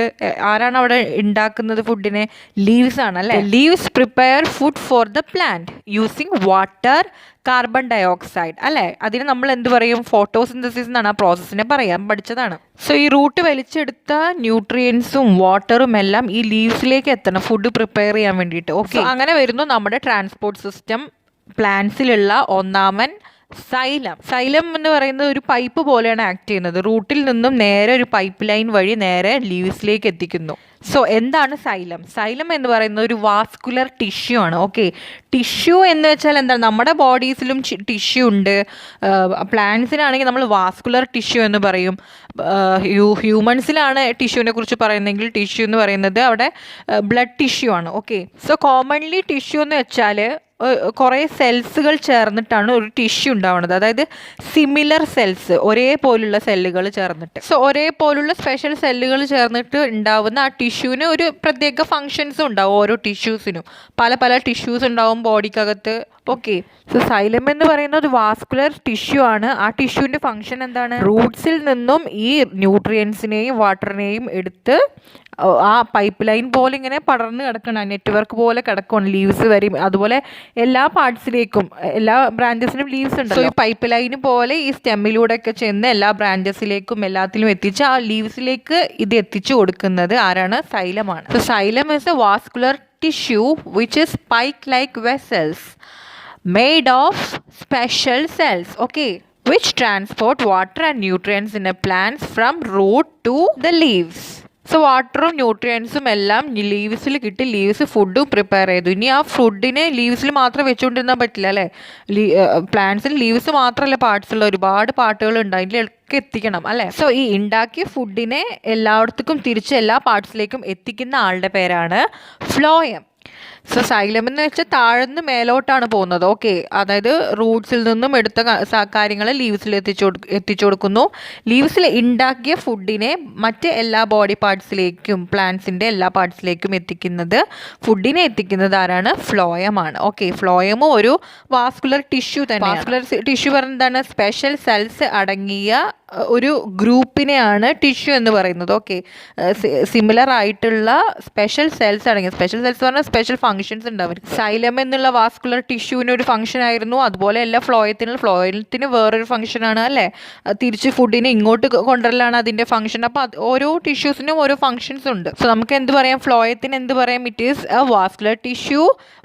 ആരാണ് അവിടെ ഉണ്ടാക്കുന്നത് ഫുഡിനെ? ലീവ്സ് ആണ് അല്ലേ? Leaves prepare food for the plant using water, carbon dioxide അല്ലേ? അതിന് നമ്മൾ എന്ത് പറയും? ഫോട്ടോസിന്തസിസ് എന്നാണ് ആ പ്രോസസ്സിനെ പറയാൻ പഠിച്ചതാണ്. സോ ഈ റൂട്ട് വലിച്ചെടുത്ത ന്യൂട്രിയൻസും വാട്ടറും എല്ലാം ഈ ലീവ്സിലേക്ക് എത്തണം ഫുഡ് പ്രിപ്പയർ ചെയ്യാൻ വേണ്ടിയിട്ട്. ഓക്കെ, അങ്ങനെ വരുന്നു നമ്മുടെ ട്രാൻസ്പോർട്ട് സിസ്റ്റം. പ്ലാന്റ്സിലുള്ള ഒന്നാമൻ സൈലം. സൈലം എന്ന് പറയുന്നത് ഒരു പൈപ്പ് പോലെയാണ് ആക്ട് ചെയ്യുന്നത്. റൂട്ടിൽ നിന്നും നേരെ ഒരു പൈപ്പ് ലൈൻ വഴി നേരെ ലീവ്സിലേക്ക് എത്തിക്കുന്നു. സോ എന്താണ് സൈലം? സൈലം എന്ന് പറയുന്നത് ഒരു വാസ്കുലർ ടിഷ്യൂ ആണ്. ഓക്കെ, ടിഷ്യൂ എന്ന് വെച്ചാൽ എന്താണ്? നമ്മുടെ ബോഡീസിലും ടിഷ്യൂ ഉണ്ട്. പ്ലാന്റ്സിനാണെങ്കിൽ നമ്മൾ വാസ്കുലർ ടിഷ്യൂ എന്ന് പറയും. ഹ്യൂമൻസിലാണ് ടിഷ്യൂവിനെ കുറിച്ച് പറയുന്നതെങ്കിൽ ടിഷ്യൂ എന്ന് പറയുന്നത് അവിടെ ബ്ലഡ് ടിഷ്യൂ ആണ്. ഓക്കെ, സോ കോമൺലി ടിഷ്യൂ എന്ന് വെച്ചാൽ കുറേ സെൽസുകൾ ചേർന്നിട്ടാണ് ഒരു ടിഷ്യൂ ഉണ്ടാവുന്നത്. അതായത് സിമിലർ സെൽസ്, ഒരേപോലുള്ള സെല്ലുകൾ ചേർന്നിട്ട്. സോ ഒരേപോലുള്ള സ്പെഷ്യൽ സെല്ലുകൾ ചേർന്നിട്ട് ഉണ്ടാവുന്ന ആ ടിഷ്യൂവിന് ഒരു പ്രത്യേക ഫങ്ഷൻസും ഉണ്ടാവും. ഓരോ ടിഷ്യൂസിനും പല പല ടിഷ്യൂസ് ഉണ്ടാവും ബോഡിക്കകത്ത്. ഓക്കെ, സോ സൈലം എന്ന് പറയുന്നത് വാസ്കുലർ ടിഷ്യൂ ആണ്. ആ ടിഷ്യൂവിൻ്റെ ഫങ്ഷൻ എന്താണ്? റൂട്ട്സിൽ നിന്നും ഈ ന്യൂട്രിയൻസിനെയും വാട്ടറിനെയും എടുത്ത് ആ പൈപ്പ് ലൈൻ പോലെ ഇങ്ങനെ പടർന്ന് കിടക്കണം, നെറ്റ്വർക്ക് പോലെ കിടക്കണം. ലീവ്സ് വരും, അതുപോലെ എല്ലാ പാർട്സിലേക്കും, എല്ലാ ബ്രാഞ്ചസിനും ലീവ്സ് ഉണ്ട്. സോ ഈ പൈപ്പ് ലൈൻ പോലെ ഈ സ്റ്റെമ്മിലൂടെ ഒക്കെ ചെന്ന് എല്ലാ ബ്രാഞ്ചസിലേക്കും എല്ലാത്തിലും എത്തിച്ച് ആ ലീവ്സിലേക്ക് ഇത് എത്തിച്ചു കൊടുക്കുന്നത് ആരാണ്? സൈലമാണ്. So xylem is a vascular tissue which is spike like vessels made of special cells, okay, which transport water and nutrients in a plants from root to the leaves. So വാട്ടറും ന്യൂട്രിയൻസും എല്ലാം ലീവ്സിൽ കിട്ടി, ലീവ്സ് ഫുഡും prepare ചെയ്തു. ഇനി ആ ഫുഡിനെ ലീവ്സിൽ മാത്രം വെച്ചുകൊണ്ടിരുന്നാൽ പറ്റില്ല അല്ലേ? പ്ലാന്റ്സിൽ ലീവ്സ് മാത്രമല്ല പാർട്സുള്ള, ഒരുപാട് പാർട്ടുകളുണ്ട്, അതിലൊക്കെ എത്തിക്കണം അല്ലേ? സോ ഈ ഉണ്ടാക്കിയ ഫുഡിനെ എല്ലായിടത്തേക്കും തിരിച്ച് എല്ലാ പാർട്സിലേക്കും എത്തിക്കുന്ന ആളുടെ പേരാണ് ഫ്ലോയം. സോ സൈലം എന്ന് വെച്ചാൽ താഴ്ന്ന് മേലോട്ടാണ് പോകുന്നത്. ഓക്കെ, അതായത് റൂട്ട്സിൽ നിന്നും എടുത്ത കാര്യങ്ങൾ ലീവ്സിൽ എത്തിച്ചു കൊടുക്കുന്നു. ലീവ്സിൽ ഉണ്ടാക്കിയ ഫുഡിനെ മറ്റ് എല്ലാ ബോഡി പാർട്സിലേക്കും, പ്ലാന്റ്സിൻ്റെ എല്ലാ പാർട്സിലേക്കും ഫുഡിനെ എത്തിക്കുന്നത് ആരാണ്? ഫ്ലോയമാണ്. ഓക്കെ, ഫ്ലോയമും ഒരു വാസ്കുലർ ടിഷ്യൂ തന്നെ. വാസ്കുലർ ടിഷ്യൂ പറഞ്ഞതാണ് സ്പെഷ്യൽ സെൽസ് അടങ്ങിയ ഒരു ഗ്രൂപ്പിനെയാണ് ടിഷ്യൂ എന്ന് പറയുന്നത്. ഓക്കെ, സിമിലർ ആയിട്ടുള്ള സ്പെഷ്യൽ സെൽസ് അടങ്ങിയ, സ്പെഷ്യൽ സെൽസ് പറഞ്ഞാൽ സ്പെഷ്യൽ ഫങ്ഷൻസ് ഉണ്ട് അവർക്ക്. സൈലം എന്നുള്ള വാസ്കുലർ ടിഷ്യൂവിന് ഒരു ഫംഗ്ഷൻ ആയിരുന്നു, അതുപോലെ എല്ലാ ഫ്ലോയത്തിന് വേറൊരു ഫംഗ്ഷനാണ് അല്ലേ? തിരിച്ച് ഫുഡിനെ ഇങ്ങോട്ട് കൊണ്ടുവരലാണ് അതിൻ്റെ ഫംഗ്ഷൻ. അപ്പോൾ ഓരോ ടിഷ്യൂസിനും ഓരോ ഫംഗ്ഷൻസ് ഉണ്ട്. സോ നമുക്ക് എന്ത് പറയാം? ഫ്ലോയത്തിന് എന്ത് പറയാം? It is a vascular tissue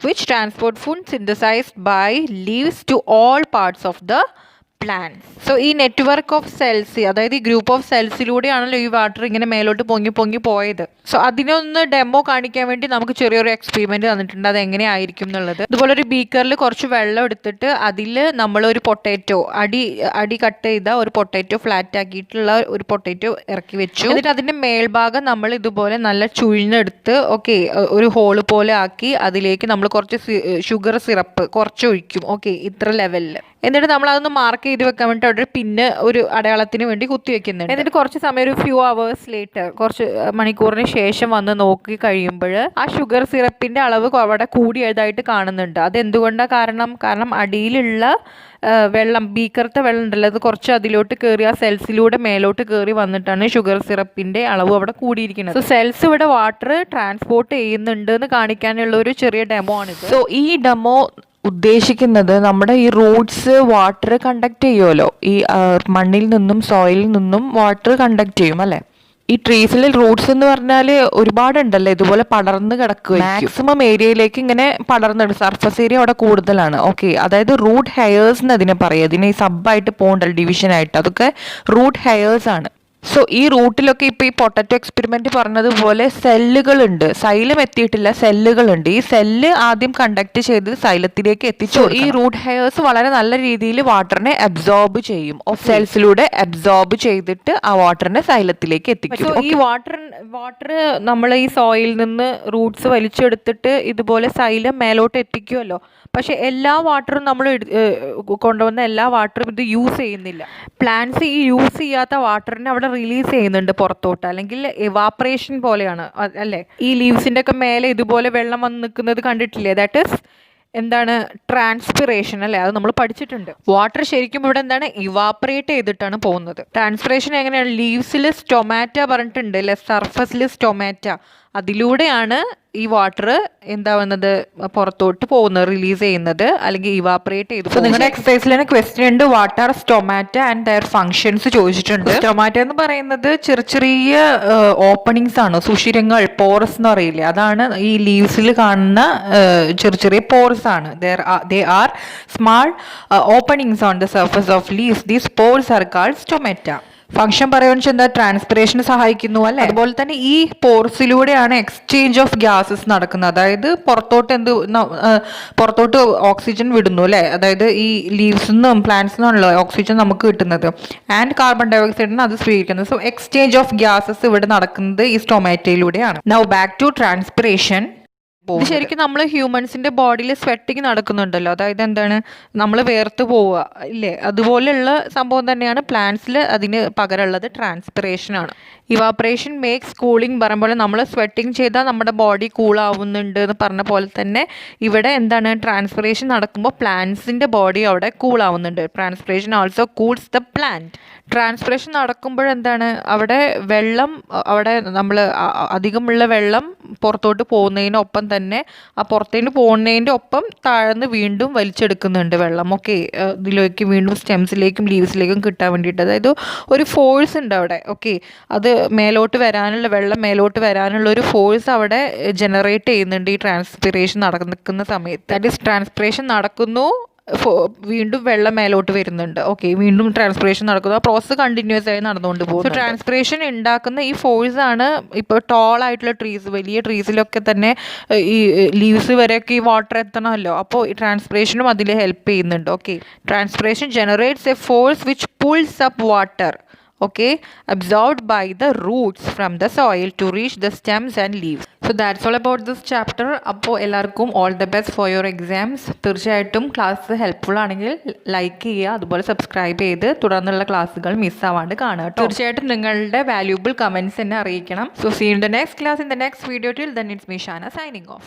which transport food synthesised by leaves to all parts of the plants. So ഈ നെറ്റ്വർക്ക് ഓഫ് സെൽസ്, അതായത് ഈ ഗ്രൂപ്പ് ഓഫ് സെൽസിലൂടെയാണല്ലോ ഈ വാട്ടർ ഇങ്ങനെ മേലോട്ട് പൊങ്ങി പോയത്. സോ അതിനൊന്ന് ഡെമോ കാണിക്കാൻ വേണ്ടി നമുക്ക് ചെറിയൊരു എക്സ്പെരിമെൻറ്റ് തന്നിട്ടുണ്ട്, അത് എങ്ങനെയായിരിക്കും എന്നുള്ളത്. ഇതുപോലെ ഒരു ബീക്കറിൽ കുറച്ച് വെള്ളം എടുത്തിട്ട് അതിൽ നമ്മളൊരു പൊട്ടാറ്റോ, അടി കട്ട് ചെയ്ത ഒരു പൊട്ടാറ്റോ, ഫ്ലാറ്റ് ആക്കിയിട്ടുള്ള ഒരു പൊട്ടാറ്റോ ഇറക്കി വെച്ചു. എന്നിട്ട് അതിൻ്റെ മേൽഭാഗം നമ്മൾ ഇതുപോലെ നല്ല ചുഴിഞ്ഞെടുത്ത്, ഓക്കെ, ഒരു ഹോള് പോലെ ആക്കി അതിലേക്ക് നമ്മൾ കുറച്ച് ഷുഗർ സിറപ്പ് കുറച്ച് ഒഴിക്കും. ഓക്കെ, ഇത്ര ലെവലിൽ. എന്നിട്ട് നമ്മൾ അതൊന്ന് മാർക്ക് ചെയ്ത് വെക്കാൻ വേണ്ടി അവിടെ പിന്നെ ഒരു അടയാളത്തിന് വേണ്ടി കുത്തി വെക്കുന്നുണ്ട്. എന്നിട്ട് കുറച്ച് സമയം, ഒരു ഫ്യൂ അവേഴ്സ് ലേറ്റർ, കുറച്ച് മണിക്കൂറിന് ശേഷം വന്ന് നോക്കി കഴിയുമ്പോൾ ആ ഷുഗർ സിറപ്പിന്റെ അളവ് അവിടെ കൂടിയതായിട്ട് കാണുന്നുണ്ട്. അതെന്തുകൊണ്ടാണ്? കാരണം അടിയിലുള്ള വെള്ളം, ബീക്കറത്തെ വെള്ളം ഉണ്ടല്ലോ, അത് കുറച്ച് അതിലോട്ട് കയറി ആ സെൽസിലൂടെ മേലോട്ട് കയറി വന്നിട്ടാണ് ഷുഗർ സിറപ്പിന്റെ അളവ് അവിടെ കൂടിയിരിക്കുന്നത്. സോ സെൽസ് ഇവിടെ വാട്ടർ ട്രാൻസ്പോർട്ട് ചെയ്യുന്നുണ്ട് എന്ന് കാണിക്കാനുള്ള ഒരു ചെറിയ ഡെമോ ആണിത്. സോ ഈ ഡെമോ ഉദ്ദേശിക്കുന്നത് നമ്മുടെ ഈ റൂട്ട്സ് വാട്ടർ കണ്ടക്ട് ചെയ്യുമല്ലോ, ഈ മണ്ണിൽ നിന്നും സോയിലിൽ നിന്നും വാട്ടർ കണ്ടക്ട് ചെയ്യും അല്ലേ? ഈ ട്രീസിലെ റൂട്ട്സ് എന്ന് പറഞ്ഞാൽ ഒരുപാടുണ്ടല്ലോ, ഇതുപോലെ പടർന്ന് കിടക്കുക. മാക്സിമം ഏരിയയിലേക്ക് ഇങ്ങനെ പടർന്നിടും, സർഫസ് ഏരിയ അവിടെ കൂടുതലാണ്. ഓക്കെ, അതായത് റൂട്ട് ഹെയർസ് എന്ന് അതിനെ പറയും. ഇതിനെ ഈ സബ്ബായിട്ട് പോകണ്ടല്ലോ, ഡിവിഷനായിട്ട്, അതൊക്കെ റൂട്ട് ഹെയർസ് ആണ്. സോ ഈ റൂട്ടിലൊക്കെ ഇപ്പോൾ ഈ പൊട്ടറ്റോ എക്സ്പെരിമെന്റ് പറഞ്ഞതുപോലെ സെല്ലുകളുണ്ട്. സൈലം എത്തിയിട്ടില്ല, സെല്ലുകളുണ്ട്. ഈ സെല്ല് ആദ്യം കണ്ടക്ട് ചെയ്ത് സൈലത്തിലേക്ക് എത്തിച്ചു. ഈ റൂട്ട് ഹെയർസ് വളരെ നല്ല രീതിയിൽ വാട്ടറിനെ അബ്സോർബ് ചെയ്യും, സെൽസിലൂടെ അബ്സോർബ് ചെയ്തിട്ട് ആ വാട്ടറിനെ സൈലത്തിലേക്ക് എത്തിക്കും. ഈ വാട്ടർ നമ്മൾ ഈ സോയിൽ നിന്ന് റൂട്ട്സ് വലിച്ചെടുത്തിട്ട് ഇതുപോലെ സൈലം മേലോട്ട് എത്തിക്കുമല്ലോ. പക്ഷെ എല്ലാ വാട്ടറും നമ്മൾ കൊണ്ടുവന്ന എല്ലാ വാട്ടറും ഇത് യൂസ് ചെയ്യുന്നില്ല. പ്ലാന്റ്സ് ഈ യൂസ് ചെയ്യാത്ത വാട്ടറിനെ അവിടെ റിലീസ് ചെയ്യുന്നുണ്ട് പുറത്തോട്ട്, അല്ലെങ്കിൽ എവാപ്പറേഷൻ പോലെയാണ് അല്ലേ? ഈ ലീവ്സിൻ്റെ ഒക്കെ മേലെ ഇതുപോലെ വെള്ളം വന്ന് നിൽക്കുന്നത് കണ്ടിട്ടില്ലേ? ദാറ്റ് ഈസ് എന്താണ്? ട്രാൻസ്പിറേഷൻ അല്ലേ? അത് നമ്മൾ പഠിച്ചിട്ടുണ്ട്. വാട്ടർ ശരിക്കും ഇവിടെ എന്താണ്? ഇവാപ്പറേറ്റ് ചെയ്തിട്ടാണ് പോകുന്നത്. ട്രാൻസ്പിറേഷൻ എങ്ങനെയാണ്? ലീവ്സിൽ സ്റ്റൊമാറ്റ പറഞ്ഞിട്ടുണ്ട് അല്ലെ? സർഫസിൽ സ്റ്റൊമാറ്റ, അതിലൂടെയാണ് ഈ വാട്ടർ എന്താവുന്നത്? പുറത്തോട്ട് പോകുന്നത്, റിലീസ് ചെയ്യുന്നത്, അല്ലെങ്കിൽ ഇവാപ്പറേറ്റ് ചെയ്തു. സോ നിങ്ങളുടെ എക്സസൈസിൽ തന്നെ ക്വസ്റ്റ്യൻ ഉണ്ട്, what are stomata and their functions ചോദിച്ചിട്ടുണ്ട്. സ്റ്റൊമാറ്റ എന്ന് പറയുന്നത് ചെറിയ ഓപ്പണിങ്സ് ആണ്, സുഷിരങ്ങൾ, പോറസ് എന്ന് പറയില്ലേ, അതാണ് ഈ ലീവ്സിൽ കാണുന്ന ചെറിയ പോർസ് ആണ്. They are small openings on the surface of leaves. These pores are called stomata. Function പറയുന്നത് എന്താ, ട്രാൻസ്പിറേഷന് സഹായിക്കുന്നു അല്ലേ. അതുപോലെ തന്നെ ഈ പോർസിലൂടെയാണ് എക്സ്ചേഞ്ച് ഓഫ് ഗ്യാസസ് നടക്കുന്നത്. അതായത് പുറത്തോട്ട് ഓക്സിജൻ വിടുന്നു അല്ലേ. അതായത് ഈ ലീവ്സിൽ നിന്നും പ്ലാന്റ്സിൽ നിന്നാണല്ലോ ഓക്സിജൻ നമുക്ക് കിട്ടുന്നത്, ആൻഡ് കാർബൺ ഡൈ ഓക്സൈഡിന് അത് സ്വീകരിക്കുന്നത്. സോ എക്സ്ചേഞ്ച് ഓഫ് ഗ്യാസസ് ഇവിടെ നടക്കുന്നത് ഈ സ്റ്റൊമാറ്റയിലൂടെയാണ്. Now back to transpiration. ഇത് ശരിക്കും നമ്മൾ ഹ്യൂമൻസിന്റെ ബോഡിയിൽ സ്വെറ്റിങ് നടക്കുന്നുണ്ടല്ലോ, അതായത് എന്താണ്, നമ്മൾ വേർത്ത് പോവുക ഇല്ലേ, അതുപോലെയുള്ള സംഭവം തന്നെയാണ് പ്ലാന്റ്സിൽ അതിന് പകരമുള്ളത് ട്രാൻസ്പിറേഷൻ ആണ്. ഇവാപറേഷൻ മേക്സ് കൂളിംഗ് പറയുമ്പോൾ നമ്മൾ സ്വെറ്റിങ് ചെയ്താൽ നമ്മുടെ ബോഡി കൂൾ ആവുന്നുണ്ട് എന്ന് പറഞ്ഞ പോലെ തന്നെ ഇവിടെ എന്താണ്, ട്രാൻസ്പിറേഷൻ നടക്കുമ്പോൾ പ്ലാന്റ്സിന്റെ ബോഡി അവിടെ കൂൾ ആവുന്നുണ്ട്. Transpiration also cools the plant. Transpiration നടക്കുമ്പോഴെന്താണ്, അവിടെ വെള്ളം, അവിടെ നമ്മൾ അധികമുള്ള വെള്ളം പുറത്തോട്ട് പോകുന്നതിനൊപ്പം തന്നെ ആ പുറത്തേക്ക് പോകുന്നതിൻ്റെ ഒപ്പം താഴ്ന്ന് വീണ്ടും വലിച്ചെടുക്കുന്നുണ്ട് വെള്ളം. ഓക്കെ, ഇതിലേക്ക് വീണ്ടും സ്റ്റെംസിലേക്കും ലീവ്സിലേക്കും കിട്ടാൻ വേണ്ടിയിട്ട്. അതായത് ഒരു ഫോഴ്സ് ഉണ്ട് അവിടെ. ഓക്കെ, അത് മേലോട്ട് വരാനുള്ള, വെള്ളം മേലോട്ട് വരാനുള്ള ഒരു ഫോഴ്സ് അവിടെ ജനറേറ്റ് ചെയ്യുന്നുണ്ട് ഈ ട്രാൻസ്പിറേഷൻ നടക്കുന്ന സമയത്ത്. ദാറ്റ് ഈസ് ട്രാൻസ്പിറേഷൻ നടക്കുന്നു, വീണ്ടും വെള്ളം മേലോട്ട് വരുന്നുണ്ട്. ഓക്കെ, വീണ്ടും ട്രാൻസ്പിറേഷൻ നടക്കുന്നു. ആ പ്രോസസ്സ് കണ്ടിന്യൂസ് ആയി നടന്നുകൊണ്ട് പോകും. ട്രാൻസ്പിറേഷൻ ഉണ്ടാക്കുന്ന ഈ ഫോഴ്സ് ആണ് ഇപ്പോൾ ടോൾ ആയിട്ടുള്ള ട്രീസ്, വലിയ ട്രീസിലൊക്കെ തന്നെ ഈ ലീവ്സ് വരെയൊക്കെ ഈ വാട്ടർ എത്തണമല്ലോ. അപ്പോൾ ഈ ട്രാൻസ്പിറേഷനും അതിൽ ഹെൽപ്പ് ചെയ്യുന്നുണ്ട്. Okay, transpiration generates A force which pulls up water, okay, absorbed by the roots from the soil to reach the stems and leaves. So that's all about this chapter. അപ്പോൾ എല്ലാവർക്കും all the best for your exams. തീർച്ചയായിട്ടും class helpful ആണെങ്കിൽ like ചെയ്യുക, അതുപോലെ subscribe ചെയ്ത് തുടർന്നുള്ള ക്ലാസ്സുകൾ മിസ്സാവാണ്ട് കാണുക. തീർച്ചയായിട്ടും നിങ്ങളുടെ വാല്യൂബിൾ കമൻറ്റ്സ് എന്നെ അറിയിക്കണം. So see you in the next class in the next video. Till then it's me Shana signing off.